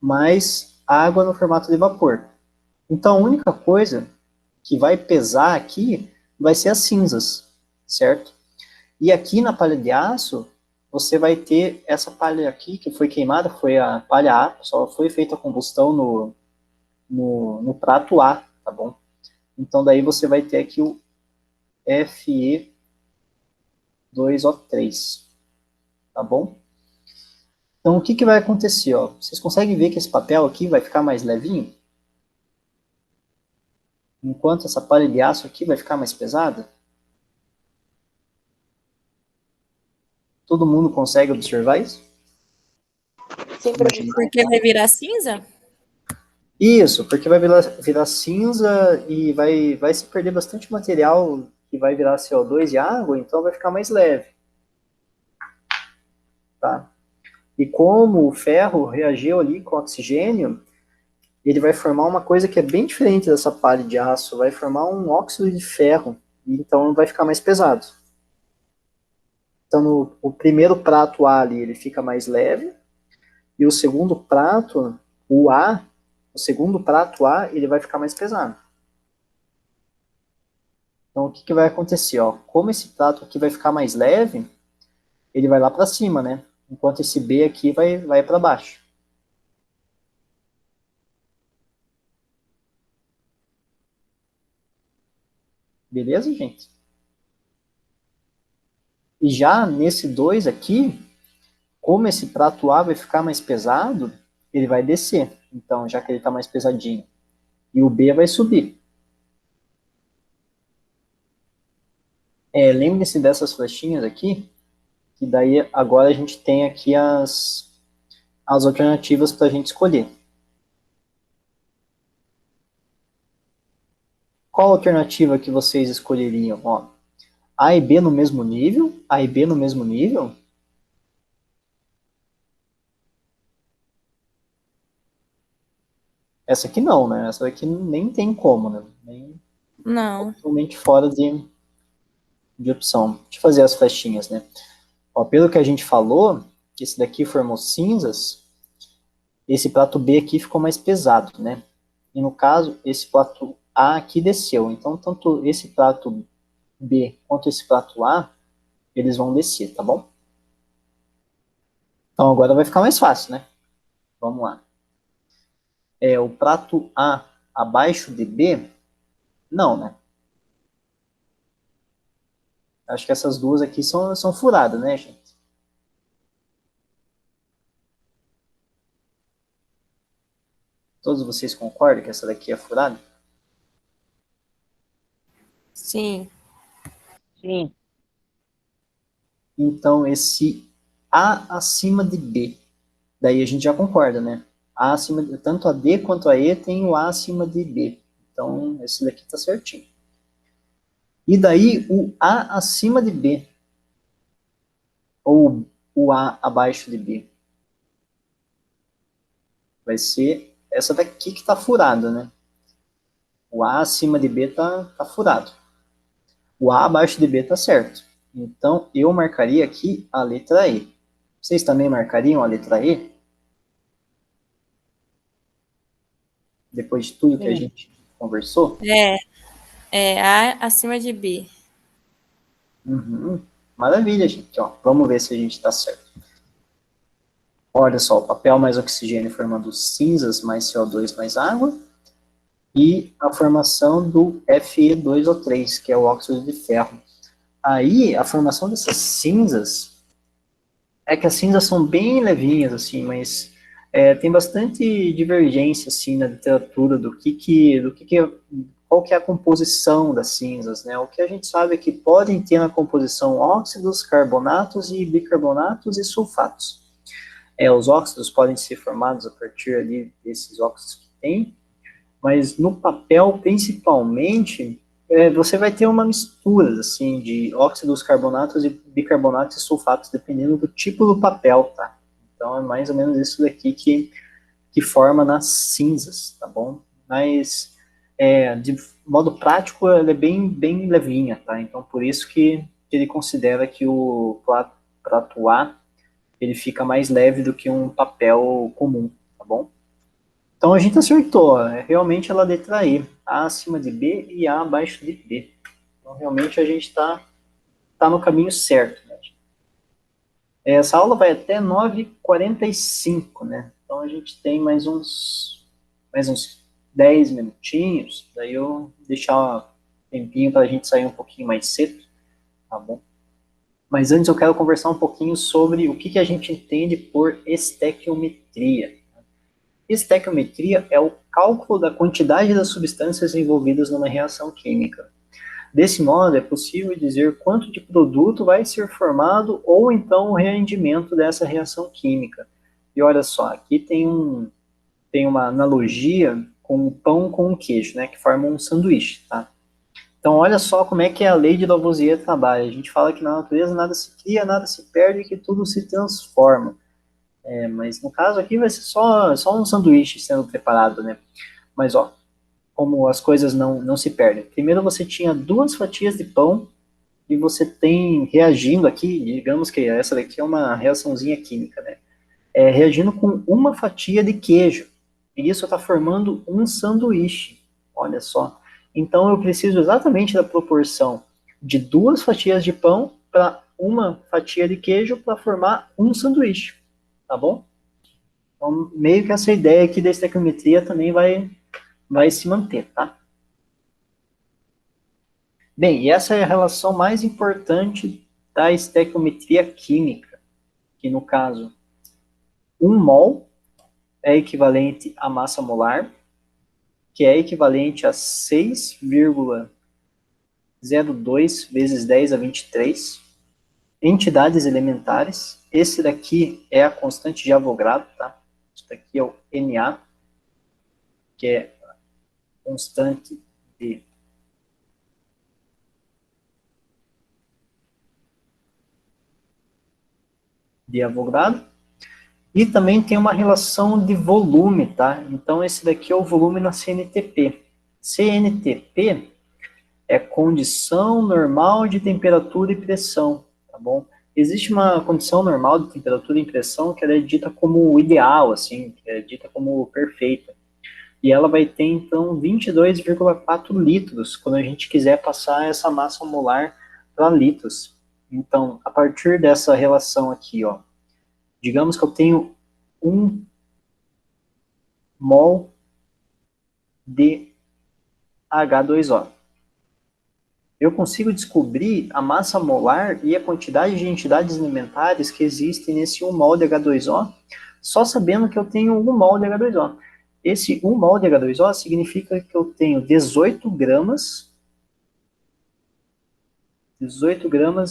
mais água no formato de vapor. Então, a única coisa que vai pesar aqui vai ser as cinzas, certo? E aqui na palha de aço, você vai ter essa palha aqui, que foi queimada, foi a palha A, só foi feita a combustão no prato A, tá bom? Então, daí você vai ter aqui o Fe2O3, tá bom? Então, o que vai acontecer, ó? Vocês conseguem ver que esse papel aqui vai ficar mais levinho? Enquanto essa palha de aço aqui vai ficar mais pesada? Todo mundo consegue observar isso? Sim, professor. Porque vai virar cinza? Isso, porque vai virar cinza e vai se perder bastante material que vai virar CO2 e água, então vai ficar mais leve. Tá? E como o ferro reagiu ali com oxigênio, ele vai formar uma coisa que é bem diferente dessa palha de aço, vai formar um óxido de ferro, e então vai ficar mais pesado. Então, o primeiro prato A ali, ele fica mais leve, e o segundo prato, o segundo prato A, ele vai ficar mais pesado. Então, o que vai acontecer? Ó? Como esse prato aqui vai ficar mais leve, ele vai lá para cima, né? Enquanto esse B aqui vai para baixo. Beleza, gente? E já nesse 2 aqui, como esse prato A vai ficar mais pesado, ele vai descer. Então, já que ele está mais pesadinho. E o B vai subir. Lembre-se dessas flechinhas aqui, E daí, agora a gente tem aqui as alternativas para a gente escolher. Qual alternativa que vocês escolheriam? Ó, A e B no mesmo nível? A e B no mesmo nível? Essa aqui não, né? Essa aqui nem tem como, né? Nem Não. totalmente fora de opção. Deixa eu fazer as flechinhas, né? Ó, pelo que a gente falou, que esse daqui formou cinzas, esse prato B aqui ficou mais pesado, né? E no caso, esse prato A aqui desceu. Então, tanto esse prato B quanto esse prato A, eles vão descer, tá bom? Então, agora vai ficar mais fácil, né? Vamos lá. O prato A abaixo de B? Não, né? Acho que essas duas aqui são furadas, né, gente? Todos vocês concordam que essa daqui é furada? Sim. Sim. Então, esse A acima de B, daí a gente já concorda, né? A acima de, tanto a D quanto a E tem o A acima de B. Então, esse daqui tá certinho. E daí, o A acima de B, ou o A abaixo de B, vai ser essa daqui que tá furada, né? O A acima de B tá furado. O A abaixo de B tá certo. Então, eu marcaria aqui a letra E. Vocês também marcariam a letra E? Depois de tudo que a Sim. gente conversou? É A acima de B. Uhum. Maravilha, gente. Ó, vamos ver se a gente está certo. Olha só, o papel mais oxigênio formando cinzas mais CO2 mais água. E a formação do Fe2O3, que é o óxido de ferro. Aí, a formação dessas cinzas, é que as cinzas são bem levinhas, assim, mas tem bastante divergência, assim, na literatura qual que é a composição das cinzas, né? O que a gente sabe é que podem ter na composição óxidos, carbonatos e bicarbonatos e sulfatos. Os óxidos podem ser formados a partir ali desses óxidos que tem, mas no papel, principalmente, você vai ter uma mistura, assim, de óxidos, carbonatos e bicarbonatos e sulfatos, dependendo do tipo do papel, tá? Então, é mais ou menos isso daqui que forma nas cinzas, tá bom? Mas, de modo prático, ela é bem levinha, tá? Então, por isso que ele considera que o prato A, ele fica mais leve do que um papel comum, tá bom? Então a gente acertou, realmente ela letra E, A acima de B e A abaixo de B. Então realmente a gente tá no caminho certo. Né? Essa aula vai até 9h45, né? Então a gente tem mais uns 10 minutinhos, daí eu deixar um tempinho para a gente sair um pouquinho mais cedo, tá bom? Mas antes eu quero conversar um pouquinho sobre o que a gente entende por estequiometria. Estequiometria é o cálculo da quantidade das substâncias envolvidas numa reação química. Desse modo, é possível dizer quanto de produto vai ser formado ou então o rendimento dessa reação química. E olha só, aqui tem uma analogia com o pão com o queijo, né, que formam um sanduíche, tá? Então, olha só como é que a lei de Lavoisier trabalha. A gente fala que na natureza nada se cria, nada se perde e que tudo se transforma. Mas no caso aqui vai ser só um sanduíche sendo preparado, né? Mas, ó, como as coisas não se perdem. Primeiro você tinha 2 fatias de pão e você tem reagindo aqui, digamos que essa daqui é uma reaçãozinha química, né? Reagindo com uma fatia de queijo. E isso está formando um sanduíche. Olha só. Então eu preciso exatamente da proporção de 2 fatias de pão para uma fatia de queijo para formar um sanduíche. Tá bom? Então, meio que essa ideia aqui da estequiometria também vai se manter, tá? Bem, e essa é a relação mais importante da estequiometria química, que no caso, 1 mol é equivalente à massa molar, que é equivalente a 6,02 vezes 10 a 23, entidades elementares. Esse daqui é a constante de Avogadro, tá? Isso daqui é o Na, que é a constante de Avogadro. E também tem uma relação de volume, tá? Então, esse daqui é o volume na CNTP. CNTP é condição normal de temperatura e pressão, tá bom? Existe uma condição normal de temperatura e pressão que ela é dita como ideal, assim, que é dita como perfeita. E ela vai ter, então, 22,4 litros, quando a gente quiser passar essa massa molar para litros. Então, a partir dessa relação aqui, ó, digamos que eu tenho 1 mol de H2O. Eu consigo descobrir a massa molar e a quantidade de entidades elementares que existem nesse 1 mol de H2O, só sabendo que eu tenho 1 mol de H2O. Esse 1 mol de H2O significa que eu tenho 18 gramas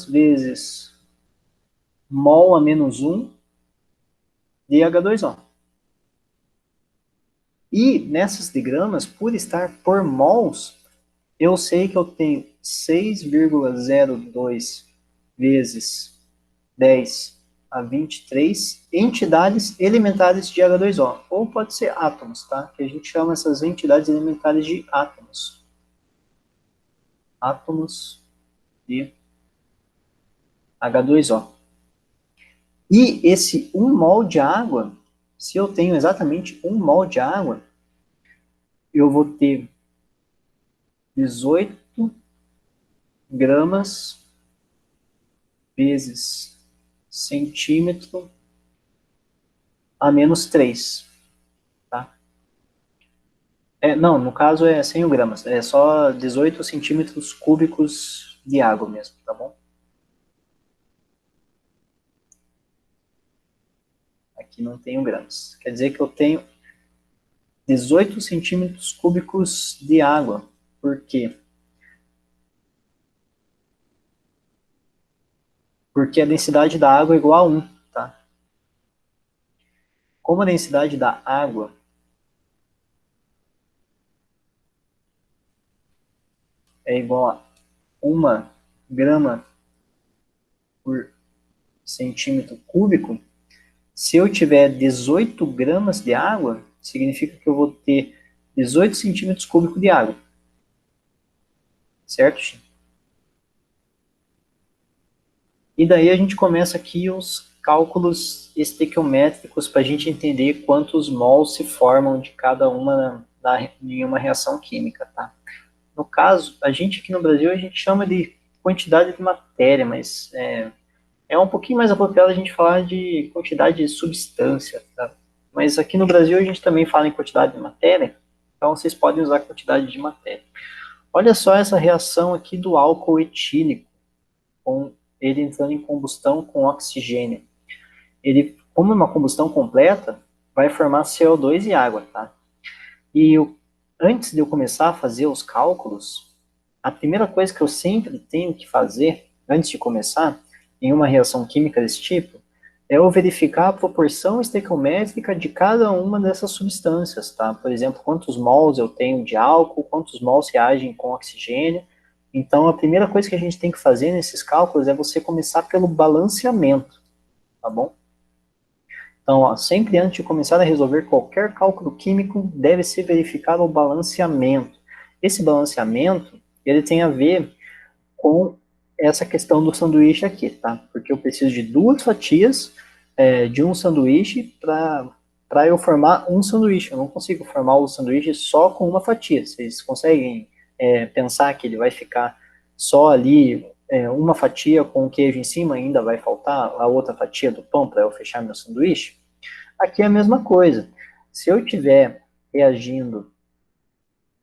vezes mol a menos 1 de H2O. E nessas de gramas, por estar por mols, eu sei que eu tenho 6,02 vezes 10 a 23 entidades elementares de H2O, ou pode ser átomos, tá? Que a gente chama essas entidades elementares de átomos. Átomos de H2O. E esse 1 mol de água, se eu tenho exatamente 1 mol de água, eu vou ter 18 gramas vezes centímetro a menos 3, tá? Não, no caso é 100 gramas, é só 18 centímetros cúbicos de água mesmo, tá bom? Aqui não tenho gramas. Quer dizer que eu tenho 18 centímetros cúbicos de água. Por quê? Porque a densidade da água é igual a 1, tá? Como a densidade da água é igual a 1 grama por centímetro cúbico, se eu tiver 18 gramas de água, significa que eu vou ter 18 centímetros cúbicos de água. Certo? E daí a gente começa aqui os cálculos estequiométricos para a gente entender quantos mols se formam de cada uma em uma reação química, tá? No caso, a gente aqui no Brasil, a gente chama de quantidade de matéria, mas é um pouquinho mais apropriado a gente falar de quantidade de substância, tá? Mas aqui no Brasil a gente também fala em quantidade de matéria, então vocês podem usar quantidade de matéria. Olha só essa reação aqui do álcool etílico, com ele entrando em combustão com oxigênio. Ele, como é uma combustão completa, vai formar CO2 e água, tá? E antes de eu começar a fazer os cálculos, a primeira coisa que eu sempre tenho que fazer, antes de começar, em uma reação química desse tipo, é eu verificar a proporção estequiométrica de cada uma dessas substâncias, tá? Por exemplo, quantos mols eu tenho de álcool, quantos mols reagem com oxigênio. Então, a primeira coisa que a gente tem que fazer nesses cálculos é você começar pelo balanceamento, tá bom? Então, ó, sempre antes de começar a resolver qualquer cálculo químico, deve ser verificado o balanceamento. Esse balanceamento, ele tem a ver com essa questão do sanduíche aqui, tá? Porque eu preciso de 2 fatias de um sanduíche para eu formar um sanduíche. Eu não consigo formar o sanduíche só com uma fatia. Vocês conseguem pensar que ele vai ficar só ali uma fatia com o queijo em cima, ainda vai faltar a outra fatia do pão para eu fechar meu sanduíche? Aqui é a mesma coisa. Se eu tiver reagindo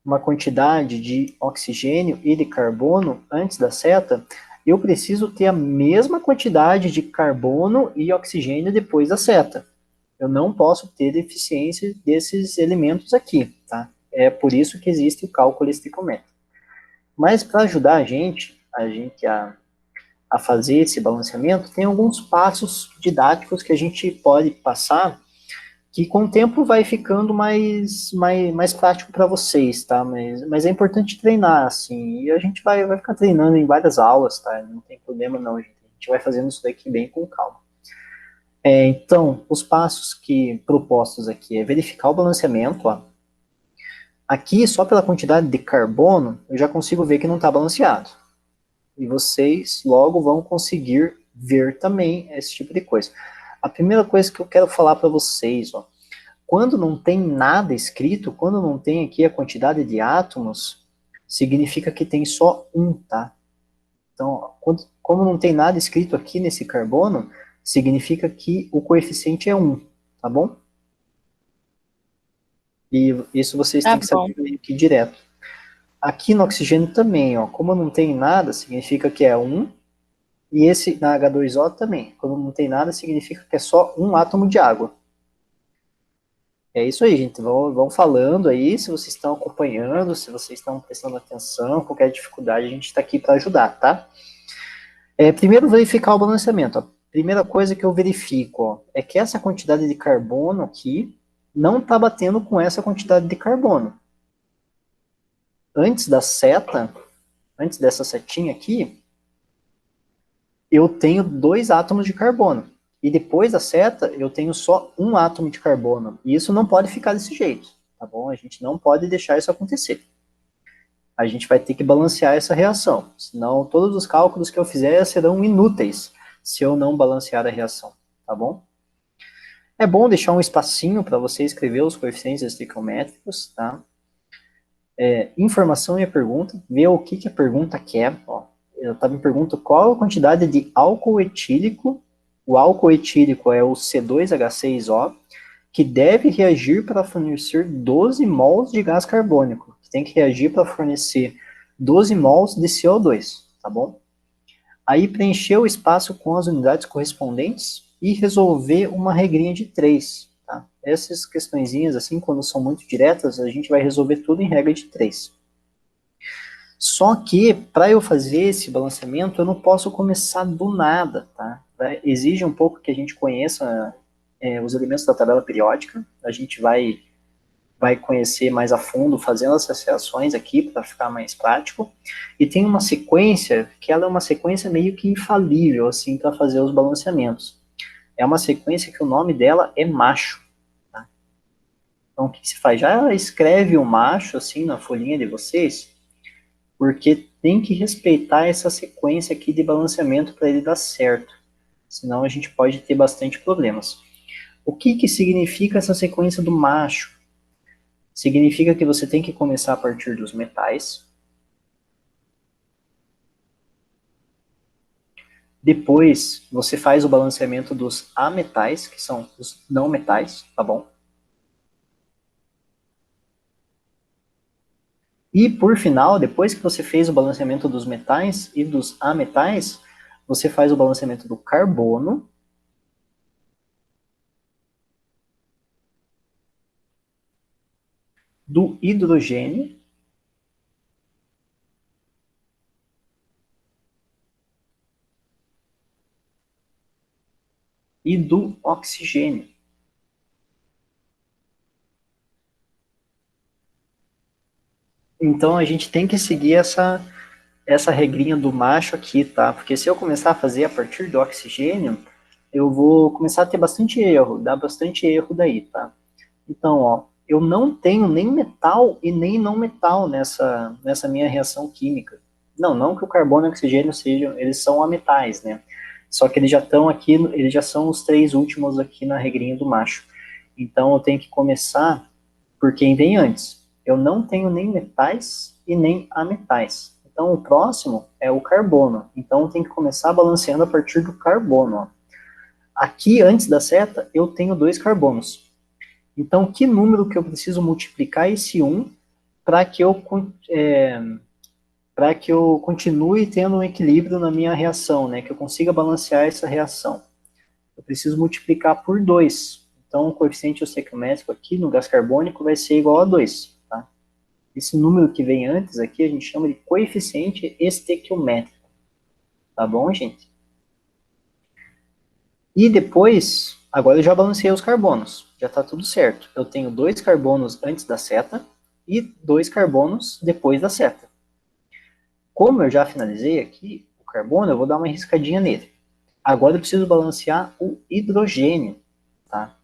uma quantidade de oxigênio e de carbono antes da seta, eu preciso ter a mesma quantidade de carbono e oxigênio depois da seta. Eu não posso ter deficiência desses elementos aqui, tá? É por isso que existe o cálculo estequiométrico. Mas para ajudar a gente a fazer esse balanceamento, tem alguns passos didáticos que a gente pode passar, que com o tempo vai ficando mais prático para vocês, tá? Mas é importante treinar, assim, e a gente vai ficar treinando em várias aulas, tá? Não tem problema não, gente. A gente vai fazendo isso daqui bem com calma. Então, os passos que propostos aqui é verificar o balanceamento, ó. Aqui, só pela quantidade de carbono, eu já consigo ver que não está balanceado. E vocês logo vão conseguir ver também esse tipo de coisa. A primeira coisa que eu quero falar para vocês, ó, quando não tem nada escrito, quando não tem aqui a quantidade de átomos, significa que tem só um, tá? Então, como não tem nada escrito aqui nesse carbono, significa que o coeficiente é 1, tá bom? E isso vocês têm que saber aqui direto. Aqui no oxigênio também, ó, como não tem nada, significa que é 1, e esse na H2O também. Quando não tem nada, significa que é só um átomo de água. É isso aí, gente. Vão falando aí, se vocês estão acompanhando, se vocês estão prestando atenção, qualquer dificuldade, a gente está aqui para ajudar, tá? Primeiro, verificar o balanceamento. A primeira coisa que eu verifico, ó, é que essa quantidade de carbono aqui não está batendo com essa quantidade de carbono. Antes da seta, antes dessa setinha aqui, eu tenho 2 átomos de carbono. E depois da seta, eu tenho só um átomo de carbono. E isso não pode ficar desse jeito, tá bom? A gente não pode deixar isso acontecer. A gente vai ter que balancear essa reação. Senão, todos os cálculos que eu fizer serão inúteis se eu não balancear a reação, tá bom? É bom deixar um espacinho para você escrever os coeficientes estequiométricos, tá? Informação e a pergunta, ver o que a pergunta quer, ó. Eu me pergunto qual a quantidade de álcool etílico. O álcool etílico é o C2H6O, que deve reagir para fornecer 12 mols de gás carbônico, que tem que reagir para fornecer 12 mols de CO2, tá bom? Aí preencher o espaço com as unidades correspondentes e resolver uma regrinha de 3, tá? Essas questõezinhas, assim, quando são muito diretas, a gente vai resolver tudo em regra de 3. Só que, para eu fazer esse balanceamento, eu não posso começar do nada, tá? Exige um pouco que a gente conheça os elementos da tabela periódica. A gente vai conhecer mais a fundo fazendo essas reações aqui, para ficar mais prático. E tem uma sequência, que ela é uma sequência meio que infalível, assim, para fazer os balanceamentos. É uma sequência que o nome dela é macho, tá? Então, o que se faz? Já escreve o macho, assim, na folhinha de vocês, porque tem que respeitar essa sequência aqui de balanceamento para ele dar certo. Senão a gente pode ter bastante problemas. O que significa essa sequência do macho? Significa que você tem que começar a partir dos metais. Depois, você faz o balanceamento dos ametais, que são os não metais, tá bom? E, por final, depois que você fez o balanceamento dos metais e dos ametais, você faz o balanceamento do carbono, do hidrogênio e do oxigênio. Então, a gente tem que seguir essa regrinha do macho aqui, tá? Porque se eu começar a fazer a partir do oxigênio, eu vou começar a ter bastante erro, dá bastante erro daí, tá? Então, ó, eu não tenho nem metal e nem não metal nessa minha reação química. Não que o carbono e o oxigênio eles são ametais, né? Só que eles já estão aqui, eles já são os 3 últimos aqui na regrinha do macho. Então, eu tenho que começar por quem vem antes. Eu não tenho nem metais e nem ametais. Então, o próximo é o carbono. Então, eu tenho que começar balanceando a partir do carbono, ó. Aqui, antes da seta, eu tenho 2 carbonos. Então, que número que eu preciso multiplicar esse 1 para que eu continue tendo um equilíbrio na minha reação, né? Que eu consiga balancear essa reação. Eu preciso multiplicar por 2. Então, o coeficiente estequiométrico aqui no gás carbônico vai ser igual a 2. Tá? Esse número que vem antes aqui a gente chama de coeficiente estequiométrico. Tá bom, gente? E depois, agora eu já balanceei os carbonos. Já está tudo certo. Eu tenho 2 carbonos antes da seta e 2 carbonos depois da seta. Como eu já finalizei aqui o carbono, eu vou dar uma riscadinha nele. Agora eu preciso balancear o hidrogênio. Tá?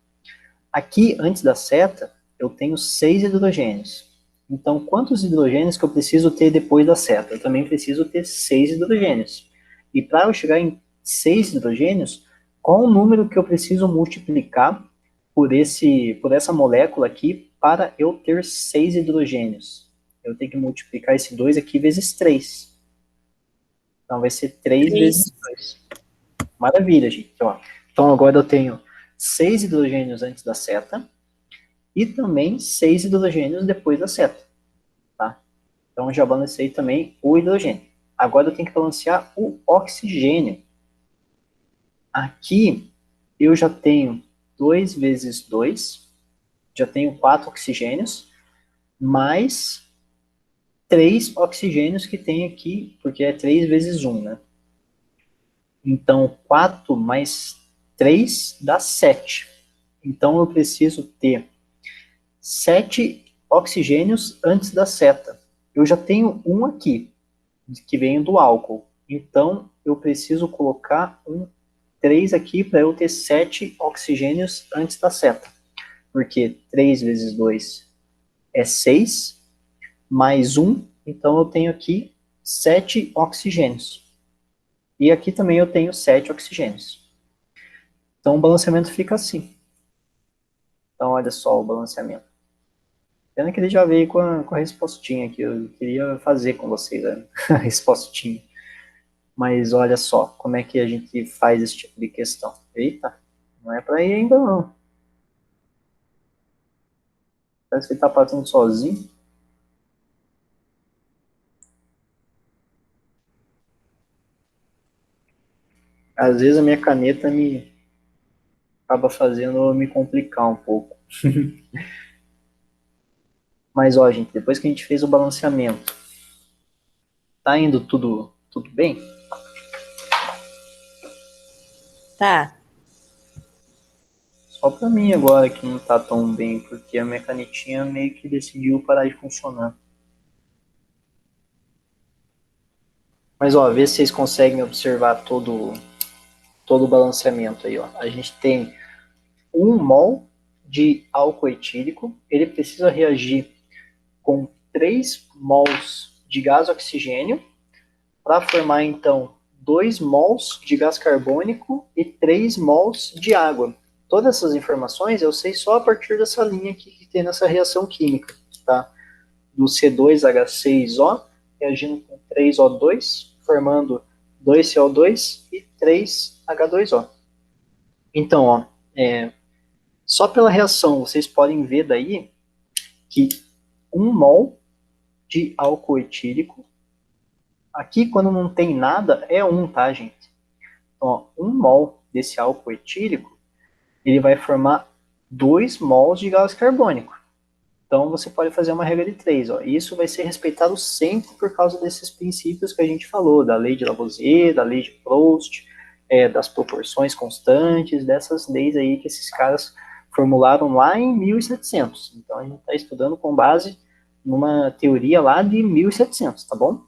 Aqui, antes da seta, eu tenho 6 hidrogênios. Então, quantos hidrogênios que eu preciso ter depois da seta? Eu também preciso ter 6 hidrogênios. E para eu chegar em 6 hidrogênios, qual o número que eu preciso multiplicar por essa molécula aqui para eu ter 6 hidrogênios? Eu tenho que multiplicar esse 2 aqui vezes 3. Então, vai ser 3 vezes 2. Maravilha, gente. Ó. Então, agora eu tenho 6 hidrogênios antes da seta e também 6 hidrogênios depois da seta. Tá? Então, já balancei também o hidrogênio. Agora eu tenho que balancear o oxigênio. Aqui, eu já tenho 2 vezes 2, já tenho 4 oxigênios, mais 3 oxigênios que tem aqui, porque é 3 vezes 1, né? Então, 4 mais 3 dá 7. Então, eu preciso ter 7 oxigênios antes da seta. Eu já tenho um aqui, que vem do álcool. Então, eu preciso colocar um 3 aqui para eu ter 7 oxigênios antes da seta. Porque 3 vezes 2 é 6, mais 1, então eu tenho aqui 7 oxigênios. E aqui também eu tenho 7 oxigênios. Então o balanceamento fica assim. Então olha só o balanceamento. Pena que ele já veio com a respostinha aqui, eu queria fazer com vocês, né? A respostinha. Mas olha só, como é que a gente faz esse tipo de questão. Eita, não é para ir ainda não. Parece que ele tá passando sozinho. Às vezes a minha caneta me acaba fazendo eu me complicar um pouco. Mas ó, gente, depois que a gente fez o balanceamento, tá indo tudo bem? Tá. Só pra mim agora que não tá tão bem, porque a minha canetinha meio que decidiu parar de funcionar. Mas ó, vê se vocês conseguem observar todo o balanceamento aí, ó. A gente tem 1 mol de álcool etílico, ele precisa reagir com 3 mols de gás oxigênio para formar então 2 mols de gás carbônico e 3 mols de água. Todas essas informações eu sei só a partir dessa linha aqui que tem nessa reação química, tá? Do C2H6O reagindo com 3O2, formando 2CO2 e 3H2O. Então, ó, só pela reação vocês podem ver daí que 1 mol de álcool etílico, aqui quando não tem nada é 1, tá, gente? Então, ó, 1 mol desse álcool etílico, ele vai formar 2 mols de gás carbônico. Então, você pode fazer uma regra de 3. Ó. Isso vai ser respeitado sempre por causa desses princípios que a gente falou, da lei de Lavoisier, da lei de Proust, das proporções constantes, dessas leis aí que esses caras formularam lá em 1700. Então, a gente está estudando com base numa teoria lá de 1700, tá bom?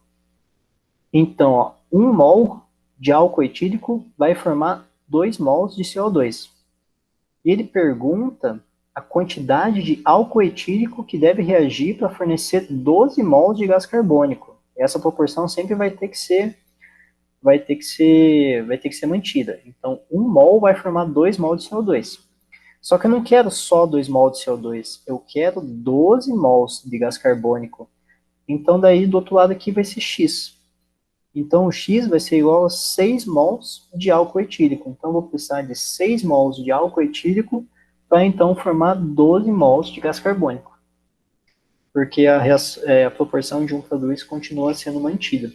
Então, ó, 1 mol de álcool etílico vai formar 2 mols de CO2. E ele pergunta a quantidade de álcool etílico que deve reagir para fornecer 12 mols de gás carbônico. Essa proporção sempre vai ter que ser mantida. Então, 1 mol vai formar 2 mols de CO2. Só que eu não quero só 2 mols de CO2, eu quero 12 mols de gás carbônico. Então, daí, do outro lado aqui vai ser X. Então, o X vai ser igual a 6 mols de álcool etílico. Então, eu vou precisar de 6 mols de álcool etílico para, então, formar 12 mols de gás carbônico. Porque a proporção de 1 para 2 continua sendo mantida.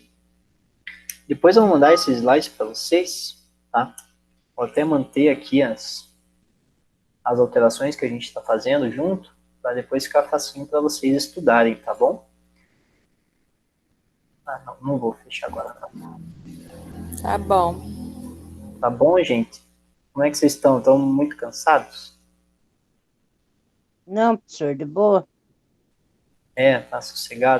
Depois eu vou mandar esses slides para vocês, tá? Vou até manter aqui as alterações que a gente está fazendo junto, para depois ficar facinho para vocês estudarem, tá bom? Ah, não vou fechar agora, não. Tá bom. Tá bom, gente? Como é que vocês estão? Estão muito cansados? Não, professor, de boa. Tá sossegado?